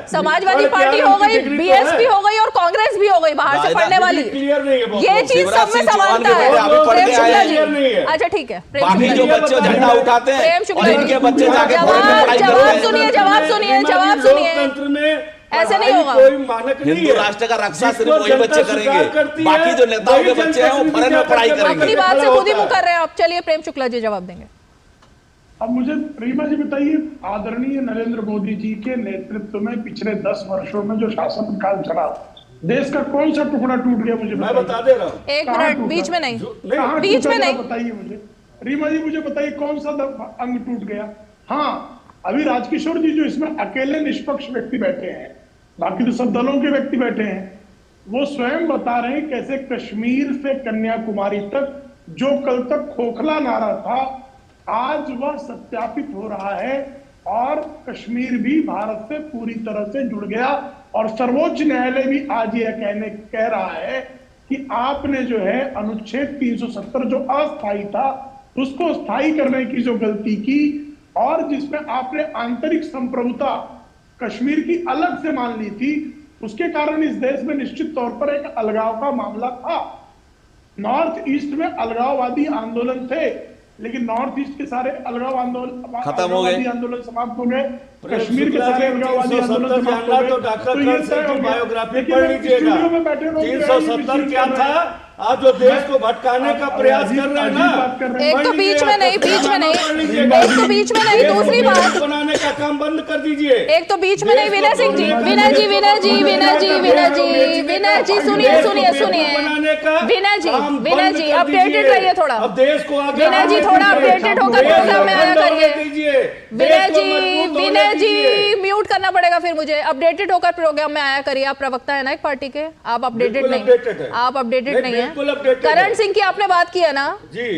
समाजवादी पार्टी हो गई, बीएसपी हो गई और कांग्रेस भी हो गई बाहर से पढ़ने वाली, ये चीज सब में समानता है। प्रेम शुक्ला जी, अच्छा ठीक है, बाकी जो बच्चे झंडा उठाते हैं प्रेम शुक्ला जी, इनके बच्चे जाके जवाब सुनिए, जवाब सुनिए, जवाब सुनिए, तंत्र में ऐसे नहीं होगा। कोई मानक नहीं हिंदू राष्ट्र का रक्षा सिर्फ वही बच्चे करेंगे, बाकी जो नेताओं के बच्चे हैं वो फॉरेन में पढ़ाई करेंगे। अपनी बात से खुद ही मुंह कर रहे हैं आप। चलिए प्रेम शुक्ला जी जवाब देंगे। अब मुझे रीमा जी बताइए, आदरणीय नरेंद्र मोदी जी के नेतृत्व में पिछले 10 वर्षों में जो शासन काल चला, देश का कौन सा टुकड़ा टूट गया? मुझे मैं बता दे रहा हूँ, एक मिनट, बीच में नहीं, बीच में नहीं, बताइए मुझे। रीमा जी मुझे बताइए कौन सा अंग टूट गया? हाँ, अभी राजकिशोर जी जो इसमें अकेले निष्पक्ष व्यक्ति बैठे हैं, बाकी तो सब दलों के व्यक्ति बैठे हैं, वो स्वयं बता रहे हैं कैसे कश्मीर से कन्याकुमारी तक जो कल तक खोखला नारा था, आज वह सत्यापित हो रहा है और कश्मीर भी भारत से पूरी तरह से जुड़ गया। और सर्वोच्च न्यायालय भी आज यह कह रहा है कि आपने जो है अनुच्छेद 370 जो अस्थायी था उसको स्थायी करने की जो गलती की और जिसमें आपने आंतरिक संप्रभुता कश्मीर की अलग से मान ली थी, उसके कारण इस देश में निश्चित तौर पर एक अलगाव का मामला था। नॉर्थ ईस्ट में अलगाववादी आंदोलन थे, लेकिन नॉर्थ ईस्ट के सारे अलगाव आंदोलन खत्म हो गए, आंदोलन समाप्त हो गए। कश्मीर के सारे अलगाववादी आंदोलन समाप्त हो गए। तो डॉक्टर की बायोग्राफी पढ़ लीजिएगा, 370 क्या था, आप जो देश को भटकाने का प्रयास कर रहे हैं ना, एक तो बीच में नहीं, बीच में नहीं, एक तो बीच में नहीं, दूसरी बात बनाने का काम बंद कर दीजिए। एक तो बीच में नहीं, विनय सिंह जी, विनय जी, विनय जी, विनय जी, विनय जी, विनय जी, सुनिए सुनिए सुनिए, विनय जी, विनय जी अपडेटेड रहिए थोड़ा, अब देश को आगे विनय जी थोड़ा अपडेटेड होकर प्रोग्राम में आया करिए। विनय जी, विनय जी म्यूट करना पड़ेगा फिर मुझे, अपडेटेड होकर प्रोग्राम में आया करिए। आप प्रवक्ता है ना एक पार्टी के, आप अपडेटेड नहीं, आप अपडेटेड नहीं है। करण सिंह की आपने बात की है ना,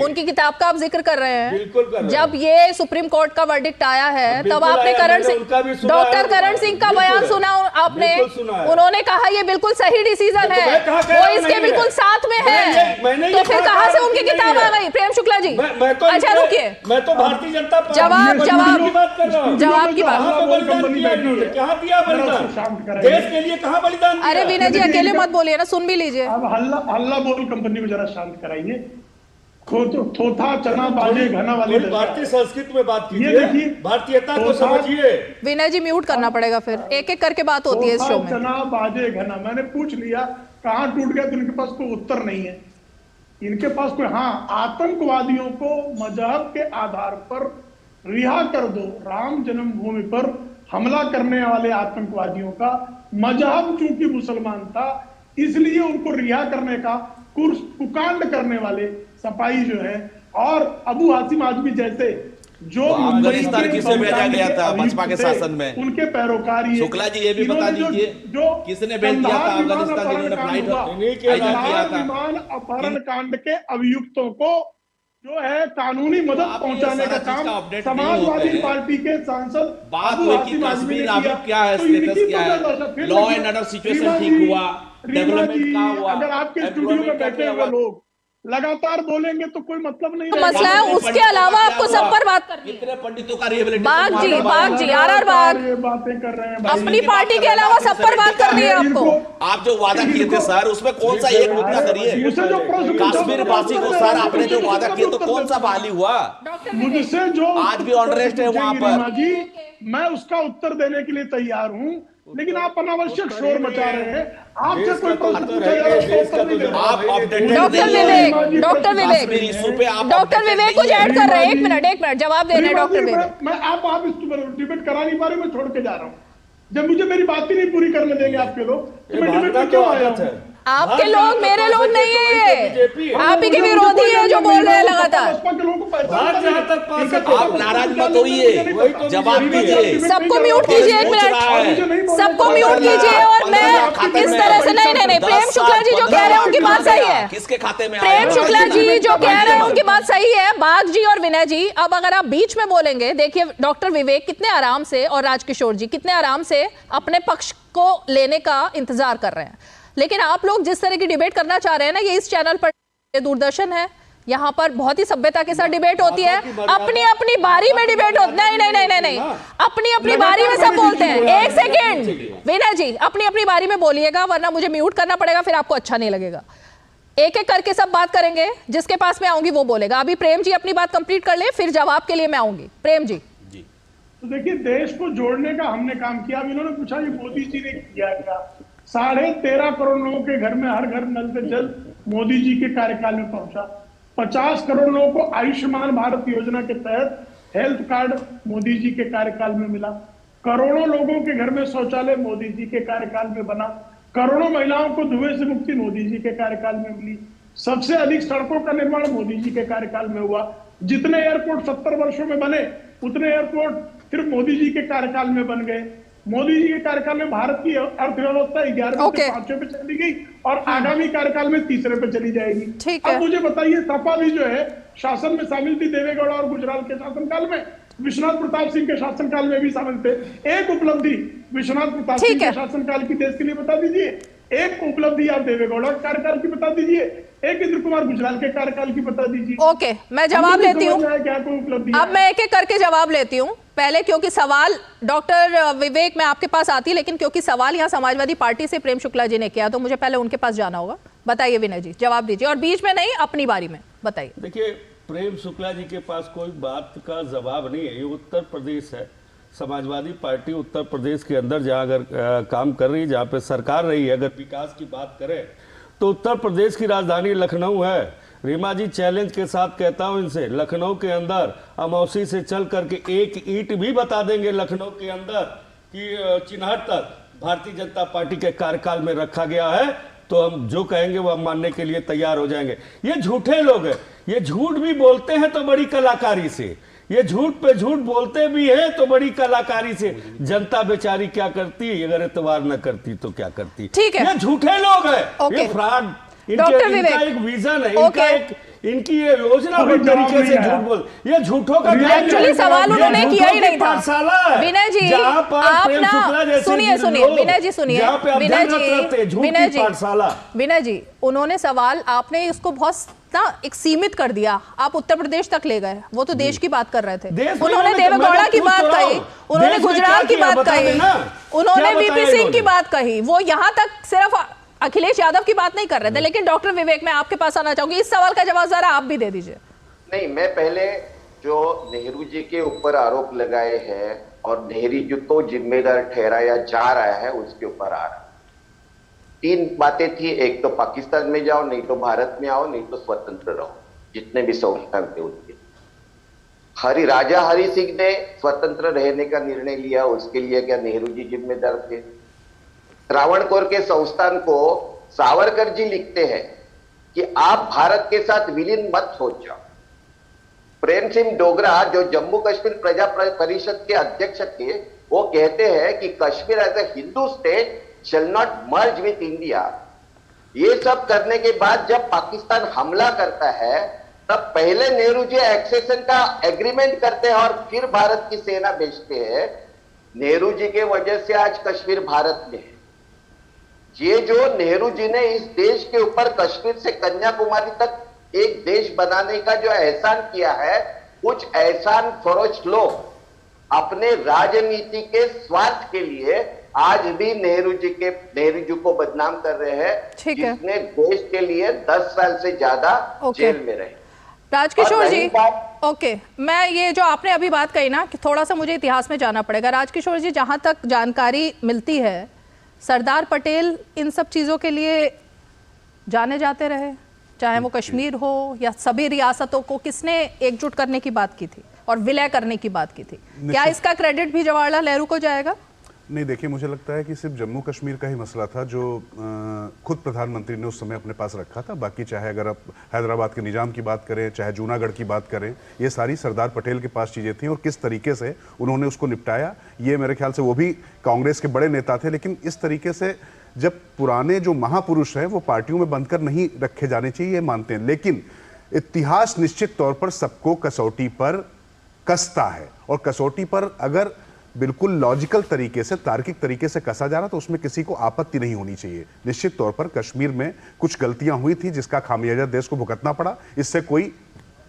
उनकी किताब का आप जिक्र कर रहे हैं। जब ये सुप्रीम कोर्ट का वर्डिक्ट आया है तब आपने करण सिंह, डॉक्टर करण सिंह का बयान सुना आपने, उन्होंने कहा ये बिल्कुल सही डिसीजन है, वो इसके बिल्कुल साथ में है, तो फिर कहां से उनकी किताब आ गई? प्रेम शुक्ला जी अच्छा रुकिए, मैं तो भारतीय जनता पार्टी जवाब की बात कर रहा हूं, जवाब की बात, कहाँ दिया बलिदान देश के लिए, कहाँ बलिदान? अरे विनय जी अकेले मत बोलिए ना, सुन भी लीजिए। अब हल्ला बोल कंपनी को जरा शांत कराइए। थोथा चना बाजे घना वाली भारतीय संस्कृत में बात कीजिए, भारतीयता को समझिए। विनय जी म्यूट करना पड़ेगा, फिर एक एक करके बात होती है इस शो में। चना बाजे घना, मैंने पूछ लिया कहाँ टूट गया तो इनके पास कोई उत्तर नहीं है। इनके पास कोई, हाँ, आतंकवादियों को मजहब के आधार पर रिहा कर दो। राम जन्मभूमि पर हमला करने वाले आतंकवादियों का मजहब चूंकि मुसलमान था, इसलिए उनको रिहा करने का कुकांड करने वाले सपाई जो है और अबू हासिम आजमी जैसे जो अफगानिस्तान किसे भेजा गया था भाजपा के शासन में, उनके पैरोकार ये शुक्ला जी ये भी बता दीजिए जो किसने भेज दिया था अफगानिस्तान, जिन्होंने फ्लाइट किया था। विमान अपहरण कांड के अभियुक्तों को जो है कानूनी मदद पहुंचाने का काम समाजवादी पार्टी के सांसद बात हुई कि कश्मीर अभी क्या है, स्टेटस क्या है, लॉ एंड ऑर्डर सिचुएशन ठीक हुआ, डेवलपमेंट क्या हुआ? अगर आपके स्टूडियो में बैठे हुए लोग लगातार बोलेंगे तो कोई मतलब नहीं मसला है, उसके अलावा आपको सब पर बात करनी है। कितने पंडितों का रिहेबिलिटेशन, बाग जी आर बाग बातें कर रहे हैं, अपनी पार्टी के अलावा सब पर बात करनी है आपको। आप जो वादा किए थे सर, उसमें कौन सा एक मुद्दा करिए? कश्मीर वासी को सर आपने जो वादा किए तो कौन सा बहाली हुआ? मुझसे जो आज भी अनरेस्ट है वहाँ पर। मैं उसका उत्तर देने के लिए तैयार हूं, लेकिन आप अनावश्यक शोर मचा रहे हैं। आपसे कोई प्रश्न पूछा जा रहा है, उसका उत्तर नहीं दे रहे। डॉक्टर विवेक कुछ ऐड कर रहे हैं। एक मिनट जवाब दे रहे हैं डॉक्टर विवेक। मैं आप इस डिबेट करा नहीं पा रहे, मैं छोड़ के जा रहा हूँ। जब मुझे मेरी बात ही नहीं पूरी करने देंगे आपके लोग, तो मैं डिबेट में क्यों आया हूँ? आपके लोग मेरे लोग नहीं है, आप ही के विरोधी है जो बोल रहे हैं लगातार। आप नाराज मत होइए, जवाब दीजिए। सबको म्यूट कीजिए, एक मिनट सबको म्यूट कीजिए। और मैं इस तरह से नहीं, प्रेम शुक्ला जी जो कह रहे हैं उनकी बात सही है। किसके खाते में प्रेम शुक्ला जी जो कह रहे हैं उनकी बात सही है, बाग जी और विनय जी। अब अगर आप बीच में बोलेंगे, देखिए डॉक्टर विवेक कितने आराम से और राजकिशोर जी कितने आराम से अपने पक्ष को लेने का इंतजार कर रहे हैं, लेकिन आप लोग जिस तरह की डिबेट करना चाह रहे हैं ना, ये इस चैनल पर दूरदर्शन है, यहाँ पर बहुत ही सभ्यता के साथ डिबेट होती है, अपनी अपनी बारी में डिबेट होती है। नहीं, अपनी अपनी बारी में सब बोलते हैं। एक सेकेंड विनय जी, अपनी अपनी बारी में बोलिएगा, वरना मुझे म्यूट करना पड़ेगा, फिर आपको अच्छा नहीं लगेगा। एक एक करके सब बात करेंगे, जिसके पास मैं आऊंगी वो बोलेगा। अभी प्रेम जी अपनी बात कंप्लीट कर ले, फिर जवाब के लिए मैं आऊंगी। प्रेम जी। तो देखिए, देश को जोड़ने का हमने काम किया। अब इन्होंने पूछा कि मोदी जी ने किया क्या। 13.5 करोड़ लोगों के घर में हर घर नल से जल मोदी जी के कार्यकाल में पहुंचा। 50 करोड़ लोगों को आयुष्मान भारत योजना के तहत हेल्थ कार्ड मोदी जी के कार्यकाल में मिला। करोड़ों लोगों के घर में शौचालय मोदी जी के कार्यकाल में बना। करोड़ों महिलाओं को धुएं से मुक्ति मोदी जी के कार्यकाल में मिली। सबसे अधिक सड़कों का निर्माण मोदी जी के कार्यकाल में हुआ। जितने एयरपोर्ट 70 वर्षों में बने, उतने एयरपोर्ट सिर्फ मोदी जी के कार्यकाल में बन गए। मोदी जी के कार्यकाल में भारत की अर्थव्यवस्था 11वें से 5वें पे चली गई और आगामी कार्यकाल में 3रे पे चली जाएगी। अब मुझे बताइए, सपा भी जो है शासन में शामिल थी देवेगौड़ा और गुजराल के शासनकाल में, विश्वनाथ प्रताप सिंह के शासनकाल में भी शामिल थे। एक उपलब्धि विश्वनाथ प्रताप सिंह के शासनकाल की देश के लिए बता दीजिए, एक उपलब्धि आप देवेगौड़ा के कार्यकाल की बता दीजिए, एक इंद्र कुमार गुजराल के कार्यकाल की बता दीजिए। ओके, मैं जवाब लेती हूँ। अब मैं एक एक करके जवाब लेती हूँ पहले, क्योंकि सवाल डॉक्टर विवेक मैं आपके पास आती, लेकिन क्योंकि सवाल यहाँ समाजवादी पार्टी से प्रेम शुक्ला जी ने किया, तो मुझे पहले उनके पास जाना होगा। बताइए विनय जी, जवाब दीजिए, और बीच में नहीं, अपनी बारी में बताइए। देखिए, प्रेम शुक्ला जी के पास कोई बात का जवाब नहीं है। ये उत्तर प्रदेश है, समाजवादी पार्टी उत्तर प्रदेश के अंदर जहाँ अगर काम कर रही है, जहाँ पे सरकार रही है, अगर विकास की बात करें तो उत्तर प्रदेश की राजधानी लखनऊ है। रीमा जी, चैलेंज के साथ कहता हूं इनसे, लखनऊ के अंदर अमौसी से चल करके एक ईंट भी बता देंगे लखनऊ के अंदर कि चिन्हट तक भारतीय जनता पार्टी के कार्यकाल में रखा गया है, तो हम जो कहेंगे वो हम मानने के लिए तैयार हो जाएंगे। ये झूठे लोग हैं, ये झूठ भी बोलते हैं तो बड़ी कलाकारी से, ये झूठ पे झूठ बोलते भी हैं तो बड़ी कलाकारी से। जनता बेचारी क्या करती, अगर एतबार न करती तो क्या करती। ठीक है, ये झूठे लोग हैं, ये फ्रॉड। इनका एक विजन है, इनकी ये योजना तरीके से झूठ बोल, ये झूठों का एक्चुअली सवाल उन्होंने किया ही नहीं था। विनय जी, आप ना सुनिए विनय जी, सुनिए विनय जी, उन्होंने सवाल, आपने इसको बहुत ना एक सीमित कर दिया, आप उत्तर प्रदेश तक ले गए। वो तो देश की बात कर रहे थे, उन्होंने देवेगौड़ा की बात कही, उन्होंने गुजराल की बात कही, उन्होंने वीपी सिंह की बात कही, वो यहाँ तक सिर्फ अखिलेश यादव की बात नहीं कर रहे थे। लेकिन डॉक्टर विवेक, मैं आपके पास आना चाहूंगी, इस सवाल का जवाब जरा आप भी दे दीजिए। नहीं, मैं पहले जो नेहरू जी के ऊपर आरोप लगाए हैं और नेहरू जी को जिम्मेदार ठहराया जा रहा है, उसके ऊपर आ रहा। 3 बातें थी, एक तो पाकिस्तान में जाओ, नहीं तो भारत में आओ, नहीं तो स्वतंत्र रहो। जितने भी संस्थान थे उनके, राजा हरि सिंह ने स्वतंत्र रहने का निर्णय लिया, उसके लिए क्या नेहरू जी जिम्मेदार थे? त्रावणकोर के संस्थान को सावरकर जी लिखते हैं कि आप भारत के साथ विलीन मत हो जाओ। प्रेम सिंह डोगरा, जो जम्मू कश्मीर प्रजा परिषद के अध्यक्ष थे, वो कहते हैं कि Kashmir as a Hindu state shall not merge with India. ये सब करने के बाद जब पाकिस्तान हमला करता है, तब पहले नेहरू जी एक्सेशन का एग्रीमेंट करते हैं और फिर भारत की सेना भेजते हैं। नेहरू जी के वजह से आज कश्मीर भारत में है। ये जो नेहरू जी ने इस देश के ऊपर कश्मीर से कन्याकुमारी तक एक देश बनाने का जो एहसान किया है, कुछ एहसान फरोश लोग अपने राजनीति के स्वार्थ के लिए आज भी नेहरू जी को बदनाम कर रहे हैं, जिसने देश के लिए 10 साल से ज्यादा जेल में रहे। राजकिशोर जी, ओके, मैं ये जो आपने अभी बात कही ना कि थोड़ा सा मुझे इतिहास में जाना पड़ेगा। राजकिशोर जी, जहां तक जानकारी मिलती है, सरदार पटेल इन सब चीज़ों के लिए जाने जाते रहे, चाहे वो कश्मीर हो या सभी रियासतों को किसने एकजुट करने की बात की थी और विलय करने की बात की थी। क्या इसका क्रेडिट भी जवाहरलाल नेहरू को जाएगा? नहीं, देखिए, मुझे लगता है कि सिर्फ जम्मू कश्मीर का ही मसला था जो खुद प्रधानमंत्री ने उस समय अपने पास रखा था। बाकी चाहे अगर आप हैदराबाद के निजाम की बात करें, चाहे जूनागढ़ की बात करें, ये सारी सरदार पटेल के पास चीज़ें थी और किस तरीके से उन्होंने उसको निपटाया, ये मेरे ख्याल से वो भी कांग्रेस के बड़े नेता थे। लेकिन इस तरीके से जब पुराने जो महापुरुष हैं वो पार्टियों में बंद कर नहीं रखे जाने चाहिए, ये मानते हैं। लेकिन इतिहास निश्चित तौर पर सबको कसौटी पर कसता है, और कसौटी पर अगर बिल्कुल लॉजिकल तरीके से, तार्किक तरीके से कसा जा रहा तो उसमें किसी को आपत्ति नहीं होनी चाहिए। निश्चित तौर पर कश्मीर में कुछ गलतियां हुई थी जिसका खामियाजा देश को भुगतना पड़ा, इससे कोई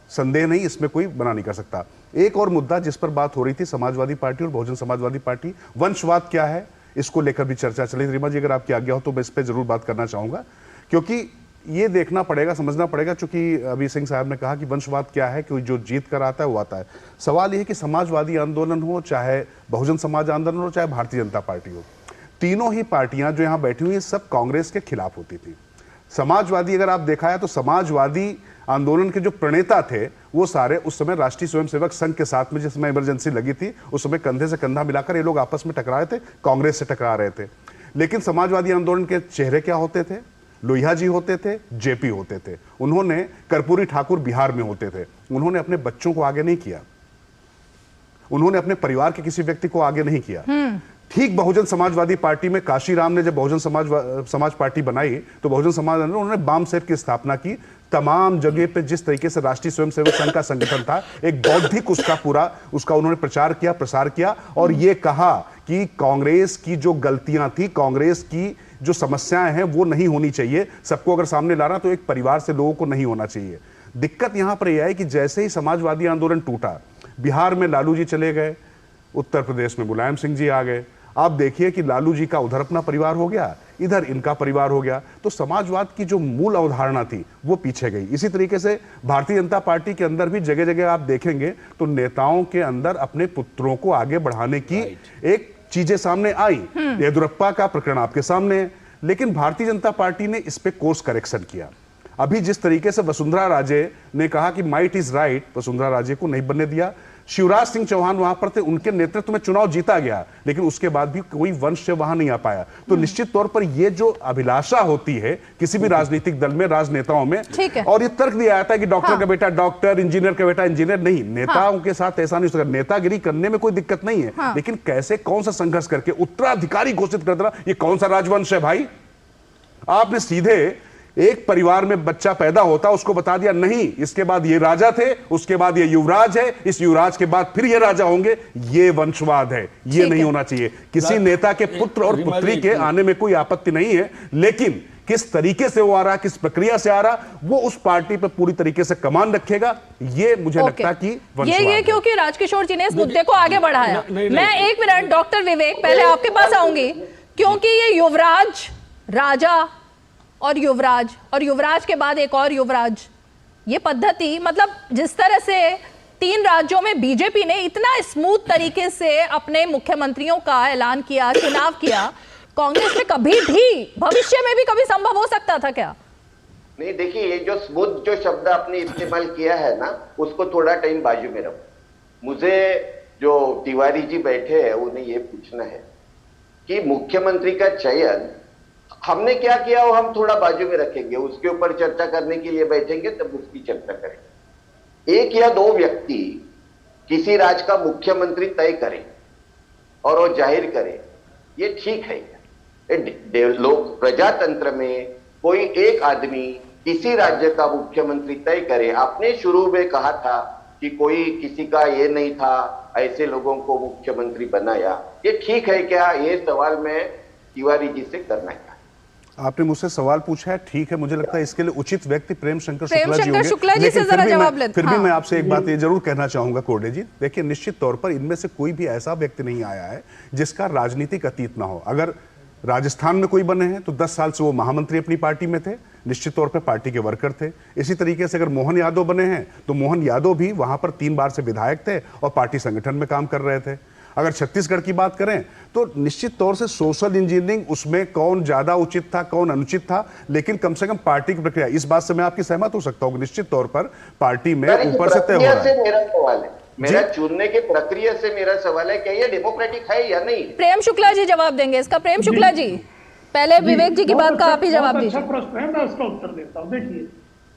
संदेह नहीं, इसमें कोई बना नहीं कर सकता। एक और मुद्दा जिस पर बात हो रही थी, समाजवादी पार्टी और बहुजन समाजवादी पार्टी, वंशवाद क्या है, इसको लेकर भी चर्चा चली। रीमा जी, अगर आपकी आज्ञा हो तो मैं इस पर जरूर बात करना चाहूंगा, क्योंकि ये देखना पड़ेगा, समझना पड़ेगा। चूंकि अभी सिंह साहब ने कहा कि वंशवाद क्या है, कि जो जीत कर आता है वो आता है। सवाल ये है कि समाजवादी आंदोलन हो, चाहे बहुजन समाज आंदोलन हो, चाहे भारतीय जनता पार्टी हो, तीनों ही पार्टियां जो यहां बैठी हुई हैं सब कांग्रेस के खिलाफ होती थी। समाजवादी अगर आप देखा है तो समाजवादी आंदोलन के जो प्रणेता थे वो सारे उस समय राष्ट्रीय स्वयंसेवक संघ के साथ में, जिस समय इमरजेंसी लगी थी उस समय कंधे से कंधा मिलाकर ये लोग आपस में टकरा रहे थे, कांग्रेस से टकरा रहे थे। लेकिन समाजवादी आंदोलन के चेहरे क्या होते थे? लोहिया जी होते थे, जेपी होते थे। उन्होंने कर्पूरी ठाकुर बिहार में होते थे। उन्होंने अपने बच्चों को आगे नहीं किया, उन्होंने अपने परिवार के किसी व्यक्ति को आगे नहीं किया। ठीक बहुजन समाजवादी पार्टी में काशीराम ने जब बहुजन समाज पार्टी बनाई तो बहुजन समाज उन्होंने बाम सेठ की स्थापना की। तमाम जगह पे जिस तरीके से राष्ट्रीय स्वयंसेवक संघ का संगठन था, एक बौद्धिक उसका उन्होंने प्रचार किया, प्रसार किया, और ये कहा कि कांग्रेस की जो गलतियां थी, कांग्रेस की जो समस्याएं हैं वो नहीं होनी चाहिए। सबको अगर सामने लाना तो एक परिवार से लोगों को नहीं होना चाहिए। दिक्कत यहां पर यह है कि जैसे ही समाजवादी आंदोलन टूटा, बिहार में लालू जी चले गए, उत्तर प्रदेश में मुलायम सिंह जी आ गए। आप देखिए कि लालू जी का उधर अपना परिवार हो गया, इधर इनका परिवार हो गया, तो समाजवाद की जो मूल अवधारणा थी वो पीछे गई। इसी तरीके से भारतीय जनता पार्टी के अंदर भी जगह जगह आप देखेंगे तो नेताओं के अंदर अपने पुत्रों को आगे बढ़ाने की एक चीजें सामने आई। येदियुरप्पा का प्रकरण आपके सामने है, लेकिन भारतीय जनता पार्टी ने इस पे कोर्स करेक्शन किया। अभी जिस तरीके से वसुंधरा राजे ने कहा कि might is right, Vasundhara Raje को नहीं बनने दिया। शिवराज सिंह चौहान वहां पर थे, उनके नेतृत्व में चुनाव जीता गया, लेकिन उसके बाद भी कोई वंश से वहां नहीं आ पाया। तो निश्चित तौर पर ये जो अभिलाषा होती है किसी भी राजनीतिक दल में, राजनेताओं में, और ये तर्क दिया जाता है कि डॉक्टर का बेटा डॉक्टर, इंजीनियर का बेटा इंजीनियर, नहीं, नेताओं के साथ ऐसा नहीं हो सकता। नेतागिरी करने में कोई दिक्कत नहीं है, लेकिन कैसे, कौन सा संघर्ष करके उत्तराधिकारी घोषित कर देना, ये कौन सा राजवंश है भाई? आपने सीधे एक परिवार में बच्चा पैदा होता, उसको बता दिया नहीं, इसके बाद ये राजा थे, उसके बाद ये युवराज है, इस युवराज के बाद फिर ये राजा होंगे। ये वंशवाद है, ये नहीं होना चाहिए। किसी नेता के पुत्र और पुत्री के आने में कोई आपत्ति नहीं है, लेकिन किस तरीके से वो आ रहा, किस प्रक्रिया से आ रहा, वो उस पार्टी पर पूरी तरीके से कमान रखेगा। ये मुझे लगता है कि ये क्योंकि राजकिशोर जी ने इस मुद्दे को आगे बढ़ाया। मैं एक मिनट डॉक्टर विवेक पहले आपके पास आऊंगी, क्योंकि ये युवराज, राजा और युवराज के बाद एक और युवराज, ये पद्धति, मतलब जिस तरह से 3 राज्यों में बीजेपी ने इतना स्मूथ तरीके से अपने मुख्यमंत्रियों का ऐलान किया, चुनाव किया, कांग्रेस में कभी भी भविष्य में भी कभी संभव हो सकता था क्या? नहीं, देखिए, ये जो स्मूथ जो शब्द आपने इस्तेमाल किया है ना, उसको थोड़ा टाइम बाजू में रखो। मुझे जो तिवारी जी बैठे हैं उन्हें ये पूछना है कि मुख्यमंत्री का चयन हमने क्या किया वो हम थोड़ा बाजू में रखेंगे, उसके ऊपर चर्चा करने के लिए बैठेंगे तब उसकी चर्चा करेंगे। 1 या 2 व्यक्ति किसी राज्य का मुख्यमंत्री तय करें और वो जाहिर करें, ये ठीक है क्या? लोग प्रजातंत्र में कोई एक आदमी किसी राज्य का मुख्यमंत्री तय करे। आपने शुरू में कहा था कि कोई किसी का ये नहीं था, ऐसे लोगों को मुख्यमंत्री बनाया, ये ठीक है क्या? ये सवाल मैं तिवारी जी से करना है। आपने मुझसे सवाल पूछा है, ठीक है, मुझे लगता है इसके लिए उचित व्यक्ति प्रेम शंकर शुक्ला जी होंगे। फिर भी मैं आपसे एक बात ये जरूर कहना चाहूंगा कोर्डे जी, देखिए, निश्चित तौर पर इनमें से कोई भी ऐसा व्यक्ति नहीं आया है जिसका राजनीतिक अतीत ना हो। अगर राजस्थान में कोई बने हैं तो 10 साल से वो महामंत्री अपनी पार्टी में थे, निश्चित तौर पे पार्टी के वर्कर थे। इसी तरीके से अगर मोहन यादव बने हैं तो मोहन यादव भी वहां पर 3 बार से विधायक थे और पार्टी संगठन में काम कर रहे थे। अगर छत्तीसगढ़ की बात करें तो निश्चित तौर से सोशल इंजीनियरिंग उसमें कौन ज्यादा उचित था कौन अनुचित था, लेकिन कम से कम पार्टी की प्रक्रिया, इस बात से मैं आपकी सहमत हो सकता हूँ, निश्चित तौर पर पार्टी में ऊपर से तय हो रहा है। मेरा सवाल है, मेरा चुनने की प्रक्रिया से मेरा सवाल है, क्या ये डेमोक्रेटिक है या नहीं? प्रेम शुक्ला जी जवाब देंगे इसका। प्रेम शुक्ला जी, पहले विवेक जी की बात का आप ही जवाब दीजिए। अच्छा प्रश्न है, मैं उसका उत्तर देता हूँ। देखिए,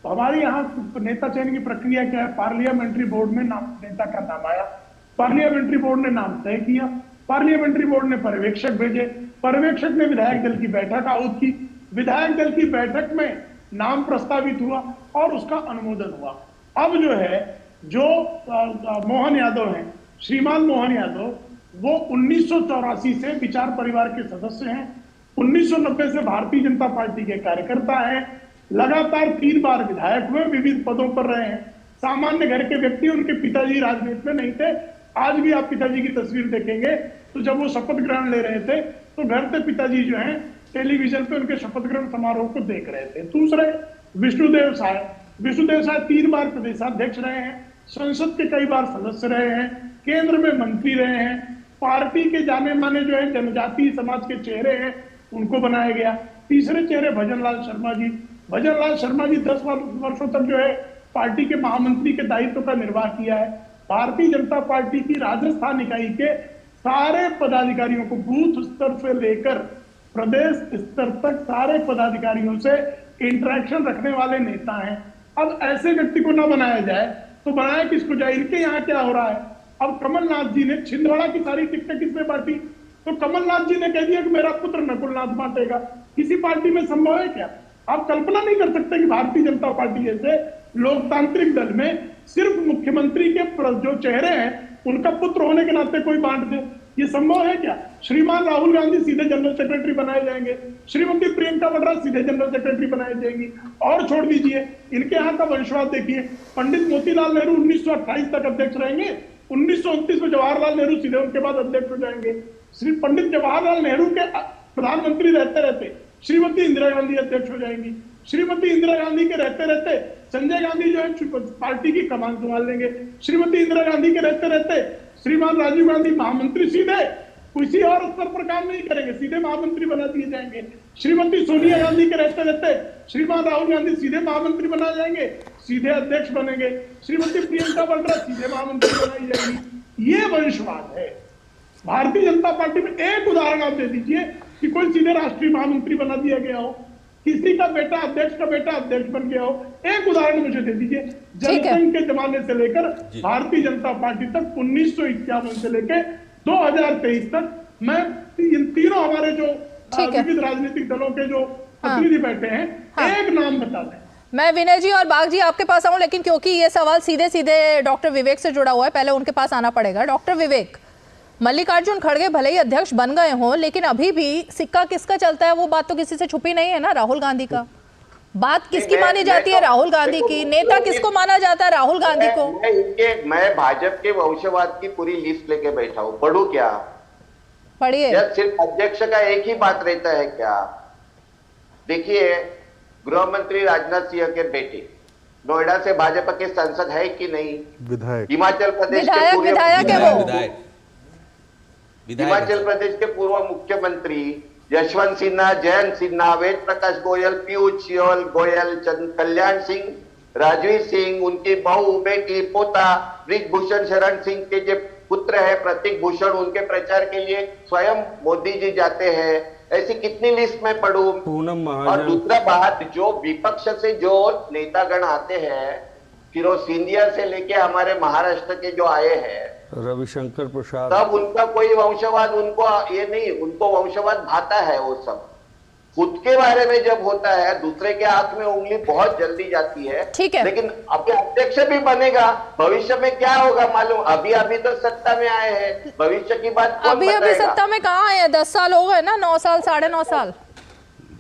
तो हमारे यहाँ नेता चयन की प्रक्रिया क्या है? पार्लियामेंट्री बोर्ड में नाम, नेता का नाम आया, पार्लियामेंट्री बोर्ड ने नाम तय किया, पार्लियामेंट्री बोर्ड ने पर्यवेक्षक भेजे, पर्यवेक्षक ने विधायक दल की बैठक आहूत की, विधायक दल की बैठक में नाम प्रस्तावित हुआ और उसका अनुमोदन हुआ। अब जो है, जो मोहन यादव हैं, श्रीमान मोहन यादव, वो 1984 से विचार परिवार के सदस्य हैं, 1990 से भारतीय जनता पार्टी के कार्यकर्ता हैं, लगातार 3 बार विधायक हुए, विविध पदों पर रहे हैं, सामान्य घर के व्यक्ति। उनके पिताजी राजनीति में नहीं थे। आज भी आप पिताजी की तस्वीर देखेंगे तो जब वो शपथ ग्रहण ले रहे थे तो घर से पिताजी जो हैं टेलीविजन पे उनके शपथ ग्रहण समारोह को देख रहे थे। दूसरे विष्णुदेव साय 3 बार प्रदेशाध्यक्ष रहे हैं, संसद के कई बार सदस्य रहे हैं, केंद्र में मंत्री रहे हैं, पार्टी के जाने माने जो है जनजातीय समाज के चेहरे हैं उनको बनाया गया। तीसरे चेहरे भजनलाल शर्मा जी 10 वर्षों तक जो है पार्टी के महामंत्री के दायित्व का निर्वाह किया है। भारतीय जनता पार्टी की राजस्थान इकाई के सारे पदाधिकारियों को बूथ स्तर से लेकर प्रदेश स्तर तक सारे पदाधिकारियों से इंटरेक्शन रखने वाले नेता हैं। अब ऐसे व्यक्ति को ना बनाया जाए तो बनाया किसको जाए? इनके यहाँ क्या हो रहा है? अब कमलनाथ जी ने छिंदवाड़ा की सारी टिकटें किसने बांटी? तो कमलनाथ जी ने कह दिया कि मेरा पुत्र नकुलनाथ बांटेगा। किसी पार्टी में संभव है क्या? आप कल्पना नहीं कर सकते कि भारतीय जनता पार्टी जैसे लोकतांत्रिक दल में सिर्फ मुख्यमंत्री के जो चेहरे हैं उनका पुत्र होने के नाते कोई बांट दे। ये संभव है क्या? श्रीमान राहुल गांधी सीधे जनरल सेक्रेटरी बनाए जाएंगे, श्रीमती प्रियंका वाड्रा सीधे जनरल सेक्रेटरी बनाई जाएंगी। और छोड़ दीजिए, इनके यहाँ का वंशवाद देखिए, पंडित मोतीलाल नेहरू 1928 तक अध्यक्ष रहेंगे, 1929 में जवाहरलाल नेहरू सीधे उनके बाद अध्यक्ष हो जाएंगे। श्री पंडित जवाहरलाल नेहरू के प्रधानमंत्री रहते रहते श्रीमती इंदिरा गांधी अध्यक्ष हो जाएंगी, श्रीमती इंदिरा गांधी के रहते रहते संजय गांधी जो है पार्टी की कमान संभाल लेंगे, श्रीमती इंदिरा गांधी के रहते रहते श्रीमान राजीव गांधी महामंत्री सीधे किसी और स्तर पर काम नहीं करेंगे, सीधे महामंत्री बना दिए जाएंगे, श्रीमती सोनिया गांधी के रहते रहते श्रीमान राहुल गांधी सीधे महामंत्री बना जाएंगे, सीधे अध्यक्ष बनेंगे, श्रीमती प्रियंका वाड्रा सीधे महामंत्री बनाई जाएंगी। ये वंशवाद है। भारतीय जनता पार्टी में एक उदाहरण आप दे दीजिए कि कोई सीधे राष्ट्रीय महामंत्री बना दिया गया हो, किसी का बेटा अध्यक्ष का बेटा अध्यक्ष बन गया हो, एक उदाहरण मुझे दे दीजिए। जनसंघ के जमाने से लेकर भारतीय जनता पार्टी तक 1951 से लेकर 2023 तक, मैं इन तीनों हमारे जो विविध राजनीतिक दलों के जो प्रतिनिधि बैठे हैं, एक नाम बता दें। मैं विनय जी और बाग जी आपके पास आऊं, लेकिन क्योंकि ये सवाल सीधे सीधे डॉक्टर विवेक से जुड़ा हुआ है, पहले उनके पास आना पड़ेगा। डॉक्टर विवेक, मल्लिकार्जुन खड़गे भले ही अध्यक्ष बन गए हों, लेकिन अभी भी सिक्का किसका चलता है वो बात तो किसी से छुपी नहीं है ना, राहुल गांधी का। बात किसकी मानी जाती है? राहुल गांधी की। नेता किसको माना जाता है? राहुल गांधी को। मैं भाजपा के वंशवाद की पूरी लिस्ट लेके बैठा हूँ, पढ़ू क्या? पढ़िए। सिर्फ अध्यक्ष का एक ही बात रहता है क्या? देखिए, गृह मंत्री राजनाथ सिंह के बेटे नोएडा से भाजपा के सांसद है कि नहीं? विधायक। हिमाचल प्रदेश के हिमाचल प्रदेश के पूर्व मुख्यमंत्री यशवंत सिन्हा, जयंत सिन्हा, वेद प्रकाश गोयल, पीयूष गोयल, कल्याण सिंह, राजवीर सिंह, उनकी बहू, बेटी, पोता ब्रिजभूषण शरण सिंह के जो पुत्र है प्रतीक भूषण, उनके प्रचार के लिए स्वयं मोदी जी जाते हैं। ऐसी कितनी लिस्ट में पढ़ूं? और दूसरा बात, जो विपक्ष से जो नेतागण आते हैं, फिरोज सिंधिया से लेके हमारे महाराष्ट्र के जो आए हैं, रविशंकर प्रसाद, तब उनका कोई वंशवाद उनको ये नहीं, उनको वंशवाद भाता है। वो सब खुद के बारे में जब होता है, दूसरे के हाथ में उंगली बहुत जल्दी जाती है। ठीक है। लेकिन अभी अध्यक्ष भी बनेगा, भविष्य में क्या होगा मालूम? अभी तो सत्ता में आए हैं, भविष्य की बात कौन बताएगा? अभी सत्ता में कहाँ आए हैं? 10 साल हो गए ना, 9 साल, 9.5 साल।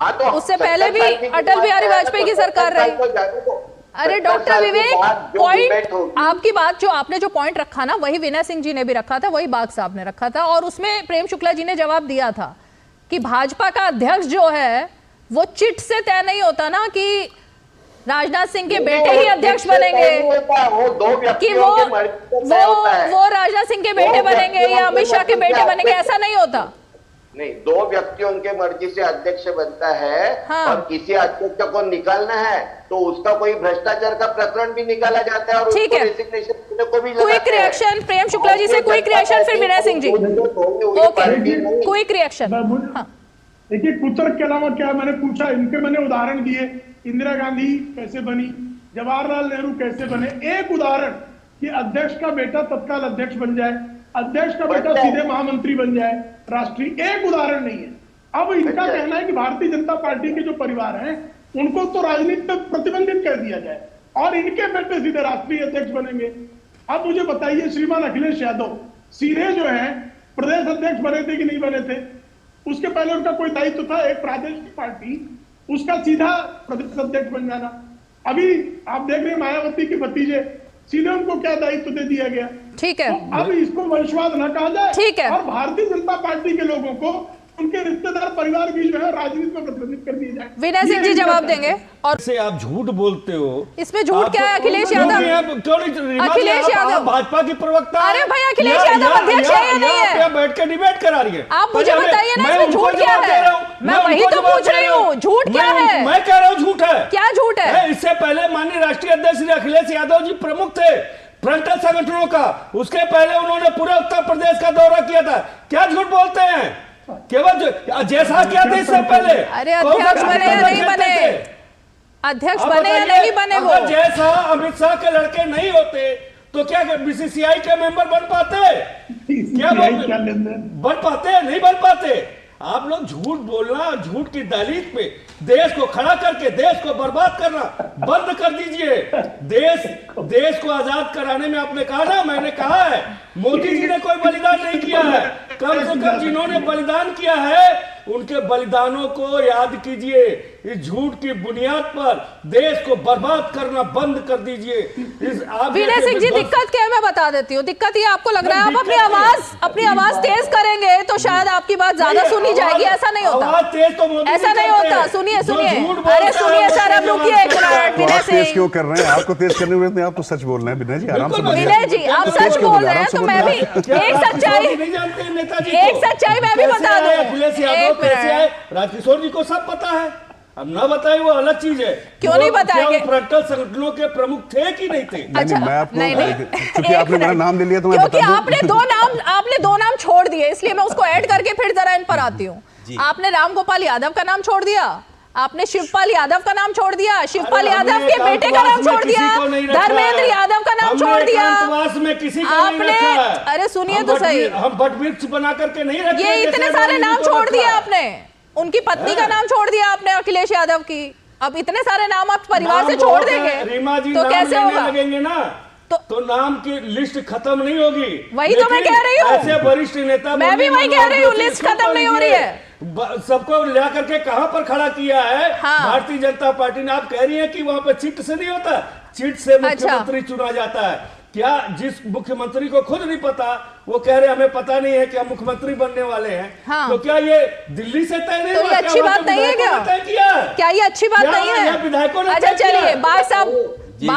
हाँ, तो उससे पहले भी अटल बिहारी वाजपेयी की सरकार रही। अरे डॉक्टर विवेक, पॉइंट आपकी बात, जो पॉइंट रखा ना, वही विनय सिंह जी ने भी रखा था, वही बाग साहब ने रखा था, और उसमें प्रेम शुक्ला जी ने जवाब दिया था कि भाजपा का अध्यक्ष जो है वो चिट से तय नहीं होता ना कि राजनाथ सिंह के बेटे ही अध्यक्ष बनेंगे, वो दो कि व्यक्तियों के मर्जी से तय होता है। वो राजनाथ सिंह के बेटे बनेंगे या अमित शाह के बेटे बनेंगे, ऐसा नहीं होता। नहीं, दो व्यक्तियों के मर्जी से अध्यक्ष बनता है। हाँ। और किसी अध्यक्ष को निकालना है तो उसका कोई भ्रष्टाचार का प्रकरण भी निकाला जाता है और ठीक उसको है। रेजिग्नेशन देने को भी क्विक रिएक्शन प्रेम शुक्ला जी से, क्विक रिएक्शन फिर Vinay Singh ji. Okay, quick reaction. हाँ। देखिए, कुतर्क के अलावा क्या मैंने पूछा, इनके मैंने उदाहरण दिए, इंदिरा गांधी कैसे बनी, जवाहरलाल नेहरू कैसे बने। एक उदाहरण कि अध्यक्ष का बेटा तत्काल अध्यक्ष बन जाए, अध्यक्ष का बेटा सीधे महामंत्री बन जाए राष्ट्रीय, एक उदाहरण नहीं है। अब इनका कहना है कि भारतीय जनता पार्टी के जो परिवार हैं उनको तो राजनीति में प्रतिबंधित कर दिया जाए और इनके बेटे सीधे राष्ट्रीय अध्यक्ष बनेंगे। अब मुझे बताइए, श्रीमान अखिलेश यादव सीधे जो है प्रदेश अध्यक्ष बने थे कि नहीं बने थे? उसके पहले उनका कोई दायित्व था एक प्रादेशिक पार्टी, उसका सीधा प्रदेश अध्यक्ष बन जाना। अभी आप देख रहे हैं मायावती के भतीजे, सीधे उनको क्या दायित्व दे दिया गया। ठीक है, तो अब इसको वंशवाद न कहा जाए। ठीक है। और भारतीय जनता पार्टी के लोगों को उनके रिश्तेदार परिवार भी जो है राजनीति में प्रतिबंधित कर दिए जाए। विनय सिंह जी जवाब देंगे। और से आप झूठ बोलते हो, इसमें झूठ क्या है? अखिलेश यादव, अखिलेश यादव भाजपा की प्रवक्ता। अरे भाई, अखिलेश यादव अध्यक्ष है या नहीं है? बैठ के डिबेट करा रही है। आप मुझे बताइए ना, इसमें झूठ क्या है? मैं वही तो पूछ रही हूँ, झूठ क्या है? मैं कह रहा हूँ झूठ है। क्या झूठ है? इससे पहले माननीय राष्ट्रीय अध्यक्ष श्री अखिलेश यादव जी प्रमुख थे फ्रंटल संगठनों का, उसके पहले उन्होंने पूरे उत्तर प्रदेश का दौरा किया था। क्या झूठ बोलते हैं? केवल जैसा क्या थे इससे पहले। अरे अध्यक्ष बने या नहीं बने, अध्यक्ष बने या नहीं बने, वो जैसा अमित शाह के लड़के नहीं होते तो क्या बीसीसीआई के मेंबर बन पाते? क्या बन पाते? नहीं बन पाते। आप लोग झूठ बोलना, झूठ की दहलीज पे देश को खड़ा करके देश को बर्बाद करना बंद कर दीजिए। देश को आजाद कराने में आपने कहा ना, मैंने कहा है मोदी जी ने कोई बलिदान नहीं किया है। कम से कम जिन्होंने बलिदान किया है उनके बलिदानों को याद कीजिए। इस झूठ की बुनियाद पर देश को बर्बाद करना बंद कर दीजिए। विनय सिंह जी, दिक्कत क्या है मैं बता देती हूँ। दिक्कत ये आपको लग रहा है आप अपनी आवाज तेज करेंगे तो शायद आपकी बात ज्यादा सुनी जाएगी। ऐसा नहीं होता, ऐसा नहीं होता। सुनिए सुनिए, अरे सुनिए सर, अब रुकिए एक मिनट। विनय सिंह क्यों कर रहे हैं? आपको तेज करने में नहीं, आप तो सच बोल रहे हैं। विनय जी आराम से बोलिए। विनय जी आप सच बोल रहे हैं तो मैं भी एक सच्चाई मैं भी बता दूं। अखिलेश यादव कैसे आए, राजकिशोर जी को सब पता है। अब ना बताए वो अलग चीज है। क्यों नहीं बताएंगे? फ्रंटल संगठनों के प्रमुख थे कि नहीं थे? अच्छा, मैं आपको नहीं। क्योंकि आपने मेरा नाम ले लिया तो मैं क्योंकि बता दूं। आपने दो नाम छोड़ दिए, इसलिए मैं उसको ऐड करके फिर जरा इन पर आती हूँ। आपने रामगोपाल यादव का नाम छोड़ दिया, आपने शिवपाल यादव का नाम छोड़ दिया, शिवपाल यादव के बेटे का नाम छोड़ दिया, धर्मेंद्र यादव का नाम छोड़ दिया आपने। अरे सुनिए तो सही, हम बटवृक्ष बना करके नहीं रखे। ये इतने सारे नाम छोड़ दिए आपने। उनकी पत्नी का नाम छोड़ दिया आपने, अखिलेश यादव की। अब इतने सारे नाम आप परिवार से छोड़ देंगे तो कैसे होगा? लगेंगे ना तो नाम की लिस्ट खत्म नहीं होगी। वही तो मैं कह रही हूँ, ऐसे वरिष्ठ नेता, मैं भी वही कह रही हूँ, लिस्ट खत्म नहीं हो रही है। सबको ला करके कहां पर खड़ा किया है? हाँ। भारतीय जनता पार्टी ने। आप कह रही है कि वहां पर चिट से नहीं होता, चिट से मुख्यमंत्री चुना जाता है। क्या जिस मुख्यमंत्री को खुद नहीं पता, वो कह रहे हमें पता नहीं है कि हम मुख्यमंत्री बनने वाले हैं। हाँ। तो क्या ये दिल्ली से तय नहीं हुआ? ये अच्छी बात नहीं है क्या ये अच्छी बात नहीं है? विधायकों ने। अच्छा चलिए, बाग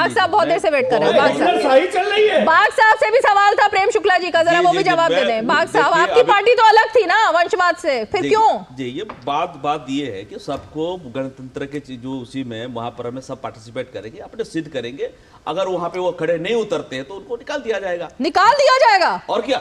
साहब बहुत देर से वेट कर रहे हैं। बाग साहब से भी सवाल था प्रेम शुक्ला जी का, जरा वो भी जवाब दे दें। बाग साहब, आपकी पार्टी तो अलग थी ना वंशवाद से, फिर क्यों? जी, ये बात ये है कि सबको गणतंत्र के जो उसी में महापर्व में सब पार्टिसिपेट करेंगे, अपने सिद्ध करेंगे। अगर वहां पे वो खड़े नहीं उतरते हैं तो उनको निकाल दिया जाएगा। निकाल दिया जाएगा? और क्या,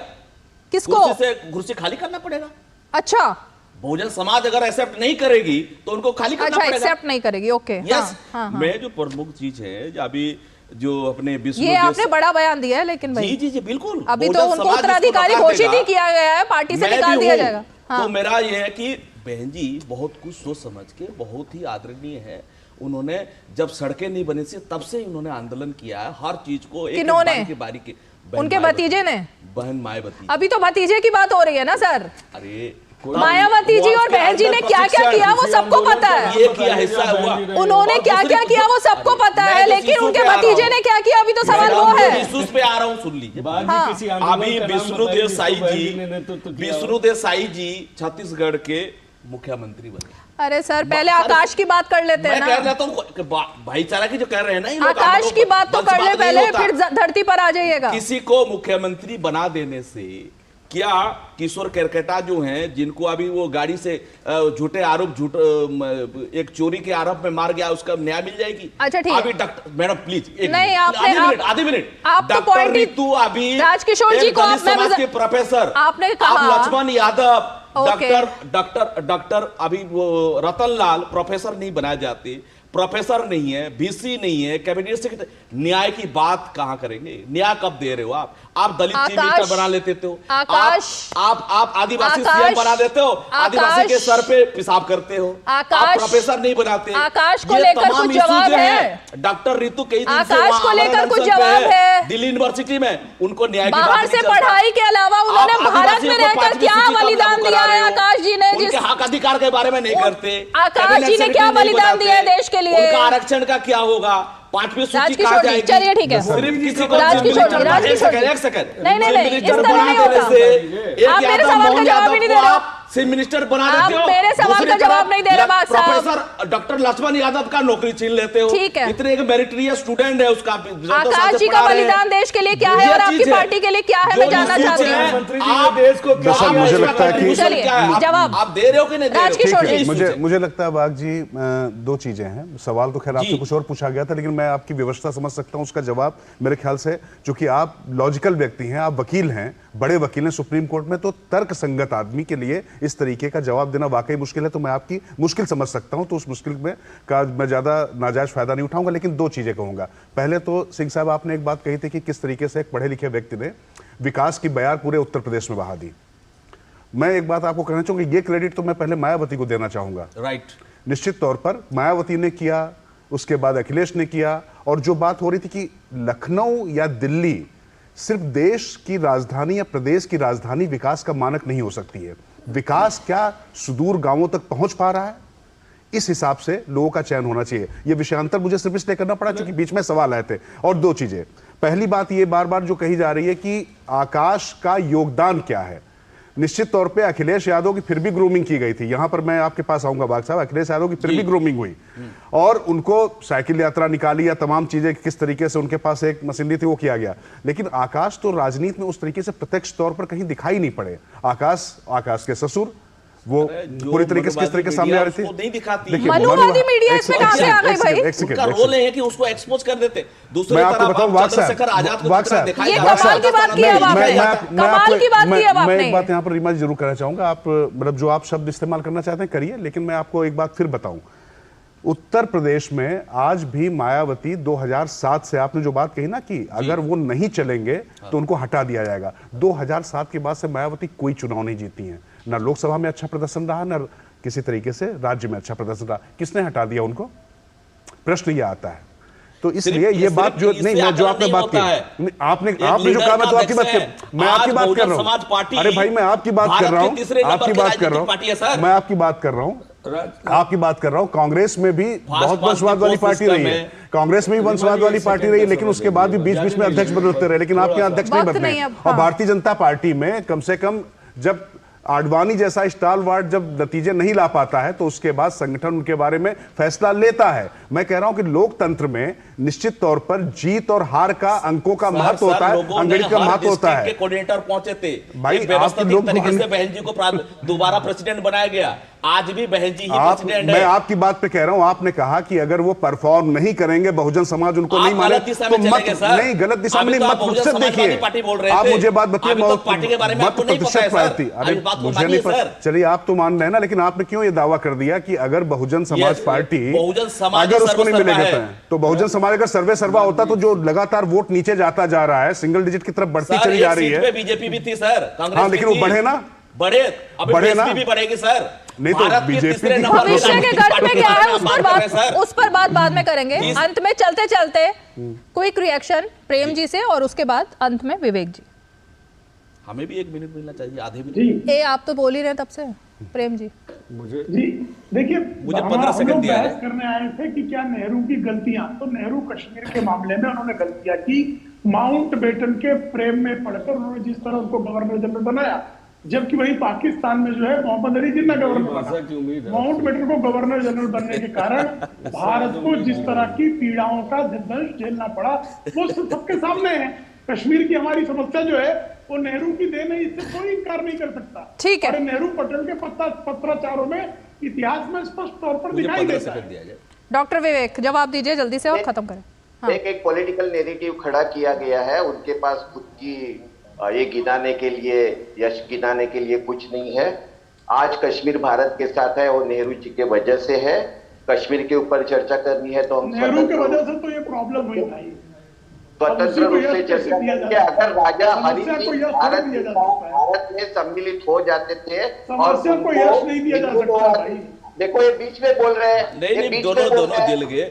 किसको? कुर्सी खाली करना पड़ेगा। अच्छा, बहुजन समाज अगर एक्सेप्ट नहीं करेगी तो उनको खाली करना पड़ेगा। एक्सेप्ट नहीं करेगी, ओके। यस। मैं जो प्रमुख चीज है अभी जो अपने विष्णु, ये आपने बड़ा बयान दिया है, लेकिन भाई जी बिल्कुल, अभी तो उनको उत्तराधिकारी घोषित ही किया गया है, पार्टी से निकाल दिया जाएगा। तो मेरा ये है कि बहन जी बहुत कुछ सोच समझ के, बहुत ही आदरणीय है। उन्होंने जब सड़कें नहीं बनी थी तब से उन्होंने आंदोलन किया है हर चीज को एक बारी के। उनके भतीजे ने, बहन मायावती। अभी तो भतीजे की बात हो रही है ना सर। अरे मायावती जी और बहन जी ने क्या क्या किया वो सबको पता है। ये किया हिस्सा हुआ, उन्होंने क्या क्या किया वो सबको पता है, लेकिन उनके भतीजे ने क्या किया अभी तो सवाल वो है। इश्यूज पे आ रहा हूँ, सुन लीजिए। अभी विष्णु देसाई जी छत्तीसगढ़ के मुख्यमंत्री बने। अरे सर पहले आकाश की बात कर लेते हैं ना। मैं कह रहा हूँ भाईचारा की जो कह रहे हैं ना ये लोग, आकाश की बात तो कर ले पहले, फिर धरती पर आ जाइएगा। किसी को मुख्यमंत्री बना देने से क्या किशोर केरकेटा जो हैं, जिनको अभी वो गाड़ी से झूठे आरोप एक चोरी के आरोप में मार गया, उसका न्याय मिल जाएगी? अच्छा ठीक है। अभी डॉक्टर मैडम प्लीज नहीं, आधी मिनट आप तो डॉक्टर रितु अभी राजकिशोर जी को समाज के प्रोफेसर आपने कहा, लक्ष्मण यादव डॉक्टर अभी वो रतन लाल प्रोफेसर नहीं बनाए जाते, प्रोफेसर नहीं है, बीसी नहीं है, कैबिनेट सेक्रेटरी, न्याय की बात कहां करेंगे? न्याय कब दे रहे हो आप दलित चीफ मिनिस्टर बना लेते हो, आप आदिवासी सीएम बना देते हो, आदिवासी के सर पे पेशाब करते हो, आप प्रोफेसर नहीं बनाते। आकाश को लेकर कुछ जवाब है? डॉक्टर रितु कई दिन से आकाश को लेकर कुछ जवाब है? दिल्ली यूनिवर्सिटी में उनको न्याय की बाहर से पढ़ाई के अलावा उन्होंने भारत में रहकर क्या बलिदान दिया है आकाश जी ने? जिस हक अधिकार के बारे में नहीं करते, आकाश जी ने क्या बलिदान दिया है देश के लिए? उनका आरक्षण का क्या होगा? 5वीं सूची कहां जाएगी? चलिए ठीक है, सिर्फ किसी को एक सेकंड नहीं इस तरह नहीं होता। आप मेरे सवाल का जवाब ही नहीं दे रहे हो। चीफ मिनिस्टर बना देते हो, आप मेरे सवाल का जवाब नहीं दे रहे बात साहब। प्रोफेसर डॉक्टर लक्ष्मण यादव का नौकरी छीन लेते हो। ठीक है, इतने एक मेरिटोरियस स्टूडेंट है उसका। आकाश जी का बलिदान देश के लिए क्या है और आपकी पार्टी के लिए क्या है, मैं जानना चाहती हूँ। आप देश को मुझे लगता है कि जवाब आप दे रहे हो कि नहीं दे रहे हो? मुझे लगता है बाग जी दो चीजें हैं। सवाल तो खैर आपसे कुछ और पूछा गया था, लेकिन मैं आपकी व्यवस्था समझ सकता हूं। उसका जवाब मेरे ख्याल से, चूंकि आप लॉजिकल व्यक्ति हैं, आप वकील हैं, बड़े वकील हैं सुप्रीम कोर्ट में, तो तर्क संगत आदमी के लिए इस तरीके का जवाब देना वाकई मुश्किल है। तो मैं आपकी मुश्किल समझ सकता हूं, तो उस मुश्किल में का मैं ज्यादा नाजायज फायदा नहीं उठाऊंगा। लेकिन दो चीजें कहूंगा। पहले तो सिंह साहब, आपने एक बात कही थी कि किस तरीके से एक पढ़े लिखे व्यक्ति ने विकास की बयार पूरे उत्तर प्रदेश में बहा दी। मैं एक बात आपको कहना चाहूंगा, ये क्रेडिट तो मैं पहले मायावती को देना चाहूंगा। राइट, निश्चित तौर पर मायावती ने किया, उसके बाद अखिलेश ने किया। और जो बात हो रही थी कि लखनऊ या दिल्ली सिर्फ देश की राजधानी या प्रदेश की राजधानी विकास का मानक नहीं हो सकती है। विकास क्या सुदूर गांवों तक पहुंच पा रहा है, इस हिसाब से लोगों का चयन होना चाहिए। यह विषयांतर मुझे सिर्फ इसलिए करना पड़ा क्योंकि बीच में सवाल आए थे। और दो चीजें, पहली बात ये बार बार जो कही जा रही है कि आकाश का योगदान क्या है। निश्चित तौर पे अखिलेश यादव की फिर भी ग्रूमिंग की गई थी। यहां पर मैं आपके पास आऊंगा बाग साहब, अखिलेश यादव की फिर भी ग्रूमिंग हुई और उनको साइकिल यात्रा निकाली या तमाम चीजें किस तरीके से उनके पास एक मशीनरी थी वो किया गया। लेकिन आकाश तो राजनीति में उस तरीके से प्रत्यक्ष तौर पर कहीं दिखाई नहीं पड़े। आकाश के ससुर वो पूरी तरीके से किस तरीके से सामने आ रही थी, नहीं दिखाती। मनुवादी मीडिया इसमें कहां से आ गई भाई? उनका रोल है कि उसको एक्सपोज कर देते। दूसरी तरफ चंद्रशेखर आजाद को ये कमाल की बात की अब आपने, कमाल की बात की अब आपने। मैं एक बात यहां पर रीमा जी जरूर कहना चाहूंगा। आप मतलब जो आप शब्द इस्तेमाल करना चाहते हैं करिए, लेकिन मैं आपको एक बात फिर बताऊं। उत्तर प्रदेश में आज भी मायावती 2007 से, आपने जो बात कही ना कि अगर वो नहीं चलेंगे तो उनको हटा दिया जाएगा, 2007 के बाद से मायावती कोई चुनाव नहीं जीती हैं। ना लोकसभा में अच्छा प्रदर्शन रहा, ना किसी तरीके से राज्य में अच्छा प्रदर्शन रहा। किसने हटा दिया उनको? प्रश्न ये आता है। तो इसलिए ये बात जो नहीं, मैं जो आपने बात की, आपने जो कहा मैं तो आपकी बात कर, मैं आपकी बात कर रहा हूं। अरे भाई मैं आपकी बात कर रहा हूं, आपकी बात कर रहा हूं, मैं आपकी बात कर रहा हूं, आपकी बात कर रहा हूं। कांग्रेस में भी बहुत वंशवाद वाली पार्टी रही है, कांग्रेस में भी वंशवाद वाली पार्टी रही है, लेकिन उसके बाद भी बीच बीच में अध्यक्ष बदलते रहे, लेकिन आपके अध्यक्ष नहीं बदले। और भारतीय जनता पार्टी में कम से कम जब आडवाणी जैसा स्टालवार्ड जब नतीजे नहीं ला पाता है तो उसके बाद संगठन उनके बारे में फैसला लेता है। मैं कह रहा हूं कि लोकतंत्र में निश्चित तौर पर जीत और हार का अंकों का महत्व होता है, अंगड़ित का महत्व होता है। कोऑर्डिनेटर पहुंचे थे भाई, व्यवस्थित तरीके से बहन जी को दोबारा प्रेसिडेंट बनाया गया। आज भी बहन जी ही प्रेसिडेंट है। मैं आपकी बात पे कह रहा हूं, आपने कहा कि अगर वो परफॉर्म नहीं करेंगे, बहुजन समाज उनको नहीं माने तो मत, नहीं गलत दिशा में नहीं, मत प्रतिशत देखिए। आप मुझे बात बताइए, मत प्रतिशत पार्टी। अरे मुझे नहीं पता, चलिए आप तो मान रहे हैं ना, लेकिन आपने क्यों ये दावा कर दिया कि अगर बहुजन समाज पार्टी अगर उसको नहीं मिलेगा तो बहुजन समाज अगर सर्वे सर्वा होता तो जो लगातार वोट नीचे जाता जा रहा है, सिंगल डिजिट की तरफ बढ़ती चली जा रही है। बीजेपी भी थी सर, हाँ, लेकिन वो बढ़े ना, बढ़े ना, भी बढ़ेगी सर। नहीं तो बीजेपी भविष्य के गर्त में क्या है उस पर बात बाद में करेंगे। अंत में चलते चलते क्विक रिएक्शन प्रेम जी से और उसके बाद अंत में विवेक जी। हमें भी 1 मिनट मिलना चाहिए, आधे मिनट। आप तो बोल ही रहे तब से। प्रेम जी जी देखिए, मुझे 15 सेकंड दिया है। करने आए थे कि क्या नेहरू की गलतियां, तो नेहरू कश्मीर के मामले में उन्होंने गलतियां की। माउंट बेटन के प्रेम में पड़कर उन्होंने जिस तरह उनको गवर्नर जनरल बनाया, जबकि वही पाकिस्तान में जो है मोहम्मद अली जिन्ना गवर्नर भाषा की उम्मीद बना, है। माउंटबेटन को गवर्नर जनरल बनने के कारण भारत को जिस तरह की पीड़ाओं का दंश झेलना पड़ा वो सबके सामने है। कश्मीर की हमारी समस्या जो है वो नेहरू की देन है, इससे कोई इनकार नहीं कर सकता। ठीक है। और नेहरू पटेल के पत्राचारों में इतिहास में स्पष्ट तौर पर दिखाई देता है। डॉक्टर विवेक जवाब दीजिए जल्दी से और खत्म करें। हाँ। एक पॉलिटिकल नैरेटिव खड़ा किया गया है, उनके पास खुद की ये गिनाने के लिए, यश गिनाने के लिए कुछ नहीं है। आज कश्मीर भारत के साथ है, वो नेहरू जी के वजह से है। कश्मीर के ऊपर चर्चा करनी है तो हम नेहरू के वजह से तो ये प्रॉब्लम हुई भाई, स्वतंत्र रूप से चर्चा करेंगे। अगर राजा हरि सिंह भारत में सम्मिलित हो जाते थे और को यश नहीं दिया जा सकता भाई। देखो ये बीच में बोल रहे हैं, नहीं दोनों जेल गए,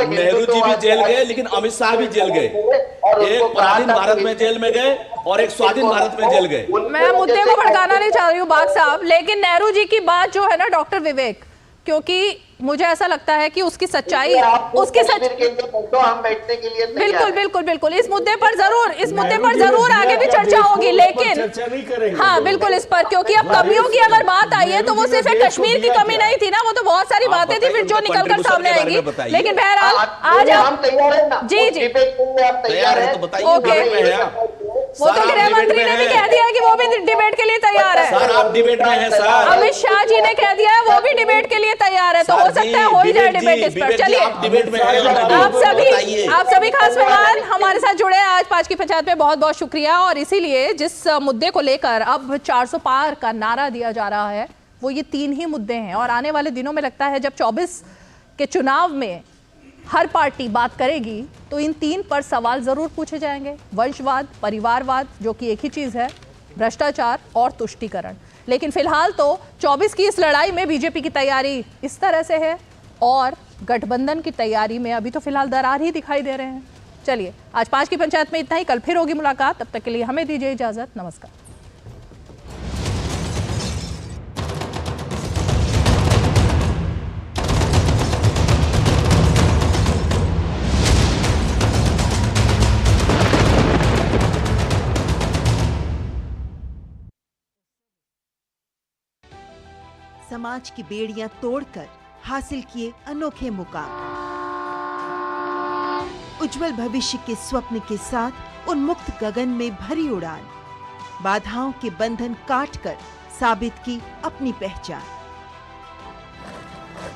नेहरू जी भी जेल गए लेकिन अमित शाह भी जेल गए। एक पराधीन भारत में जेल में गए और एक स्वाधीन भारत में जेल गए। मैं मुद्दे को भड़काना नहीं चाह रही हूँ बाग साहब, लेकिन नेहरू जी की बात जो है ना डॉक्टर विवेक, क्योंकि मुझे ऐसा लगता है कि उसकी सच्चाई उसकी तो हम बैठने के लिए बिल्कुल बिल्कुल बिल्कुल इस मुद्दे पर जरूर आगे भी चर्चा होगी, लेकिन हाँ बिल्कुल इस पर, क्योंकि अब कमियों की अगर बात आई है तो वो सिर्फ कश्मीर की कमी नहीं थी ना, वो तो बहुत सारी बातें थी फिर जो निकल कर सामने आएंगी। लेकिन बहरहाल आज हम तैयार है ना, जी तैयार है तो बताइए। ओके, वो तो गृह मंत्री ने भी कह दिया है कि वो भी डिबेट के लिए तैयार है। सर आप डिबेट में हैं सर। अमित शाह जी ने कह दिया है वो भी डिबेट के लिए तैयार है, तो हो सकता है हो ही जाए डिबेट इस पर। चलिए आप सभी खास मेहमान हमारे साथ जुड़े हैं आज 5 की पंचायत में, बहुत बहुत शुक्रिया। और इसीलिए जिस मुद्दे को लेकर अब 400 पार का नारा दिया जा रहा है वो ये 3 ही मुद्दे हैं। और आने वाले दिनों में लगता है जब 24 के चुनाव में हर पार्टी बात करेगी तो इन 3 पर सवाल जरूर पूछे जाएंगे। वंशवाद, परिवारवाद जो कि एक ही चीज है, भ्रष्टाचार और तुष्टीकरण। लेकिन फिलहाल तो 24 की इस लड़ाई में बीजेपी की तैयारी इस तरह से है और गठबंधन की तैयारी में अभी तो फिलहाल दरार ही दिखाई दे रहे हैं। चलिए आज 5 की पंचायत में इतना ही, कल फिर होगी मुलाकात, तब तक के लिए हमें दीजिए इजाजत, नमस्कार। समाज की बेड़ियां तोड़कर हासिल किए अनोखे मुकाम, उज्जवल भविष्य के स्वप्न के साथ उन्मुक्त गगन में भरी उड़ान, बाधाओं के बंधन काटकर साबित की अपनी पहचान,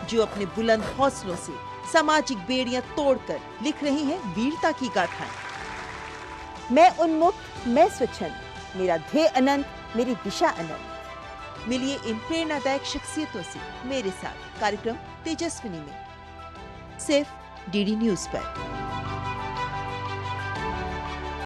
जो अपने बुलंद हौसलों से सामाजिक बेड़ियां तोड़कर लिख रही हैं वीरता की गाथाएं। मैं उन्मुक्त, मैं स्वच्छंद, मेरा ध्येय अनंत, मेरी दिशा अनंत। मिलिए इन प्रेरणादायक शख्सियतों से मेरे साथ कार्यक्रम तेजस्विनी में, सिर्फ डीडी न्यूज पर।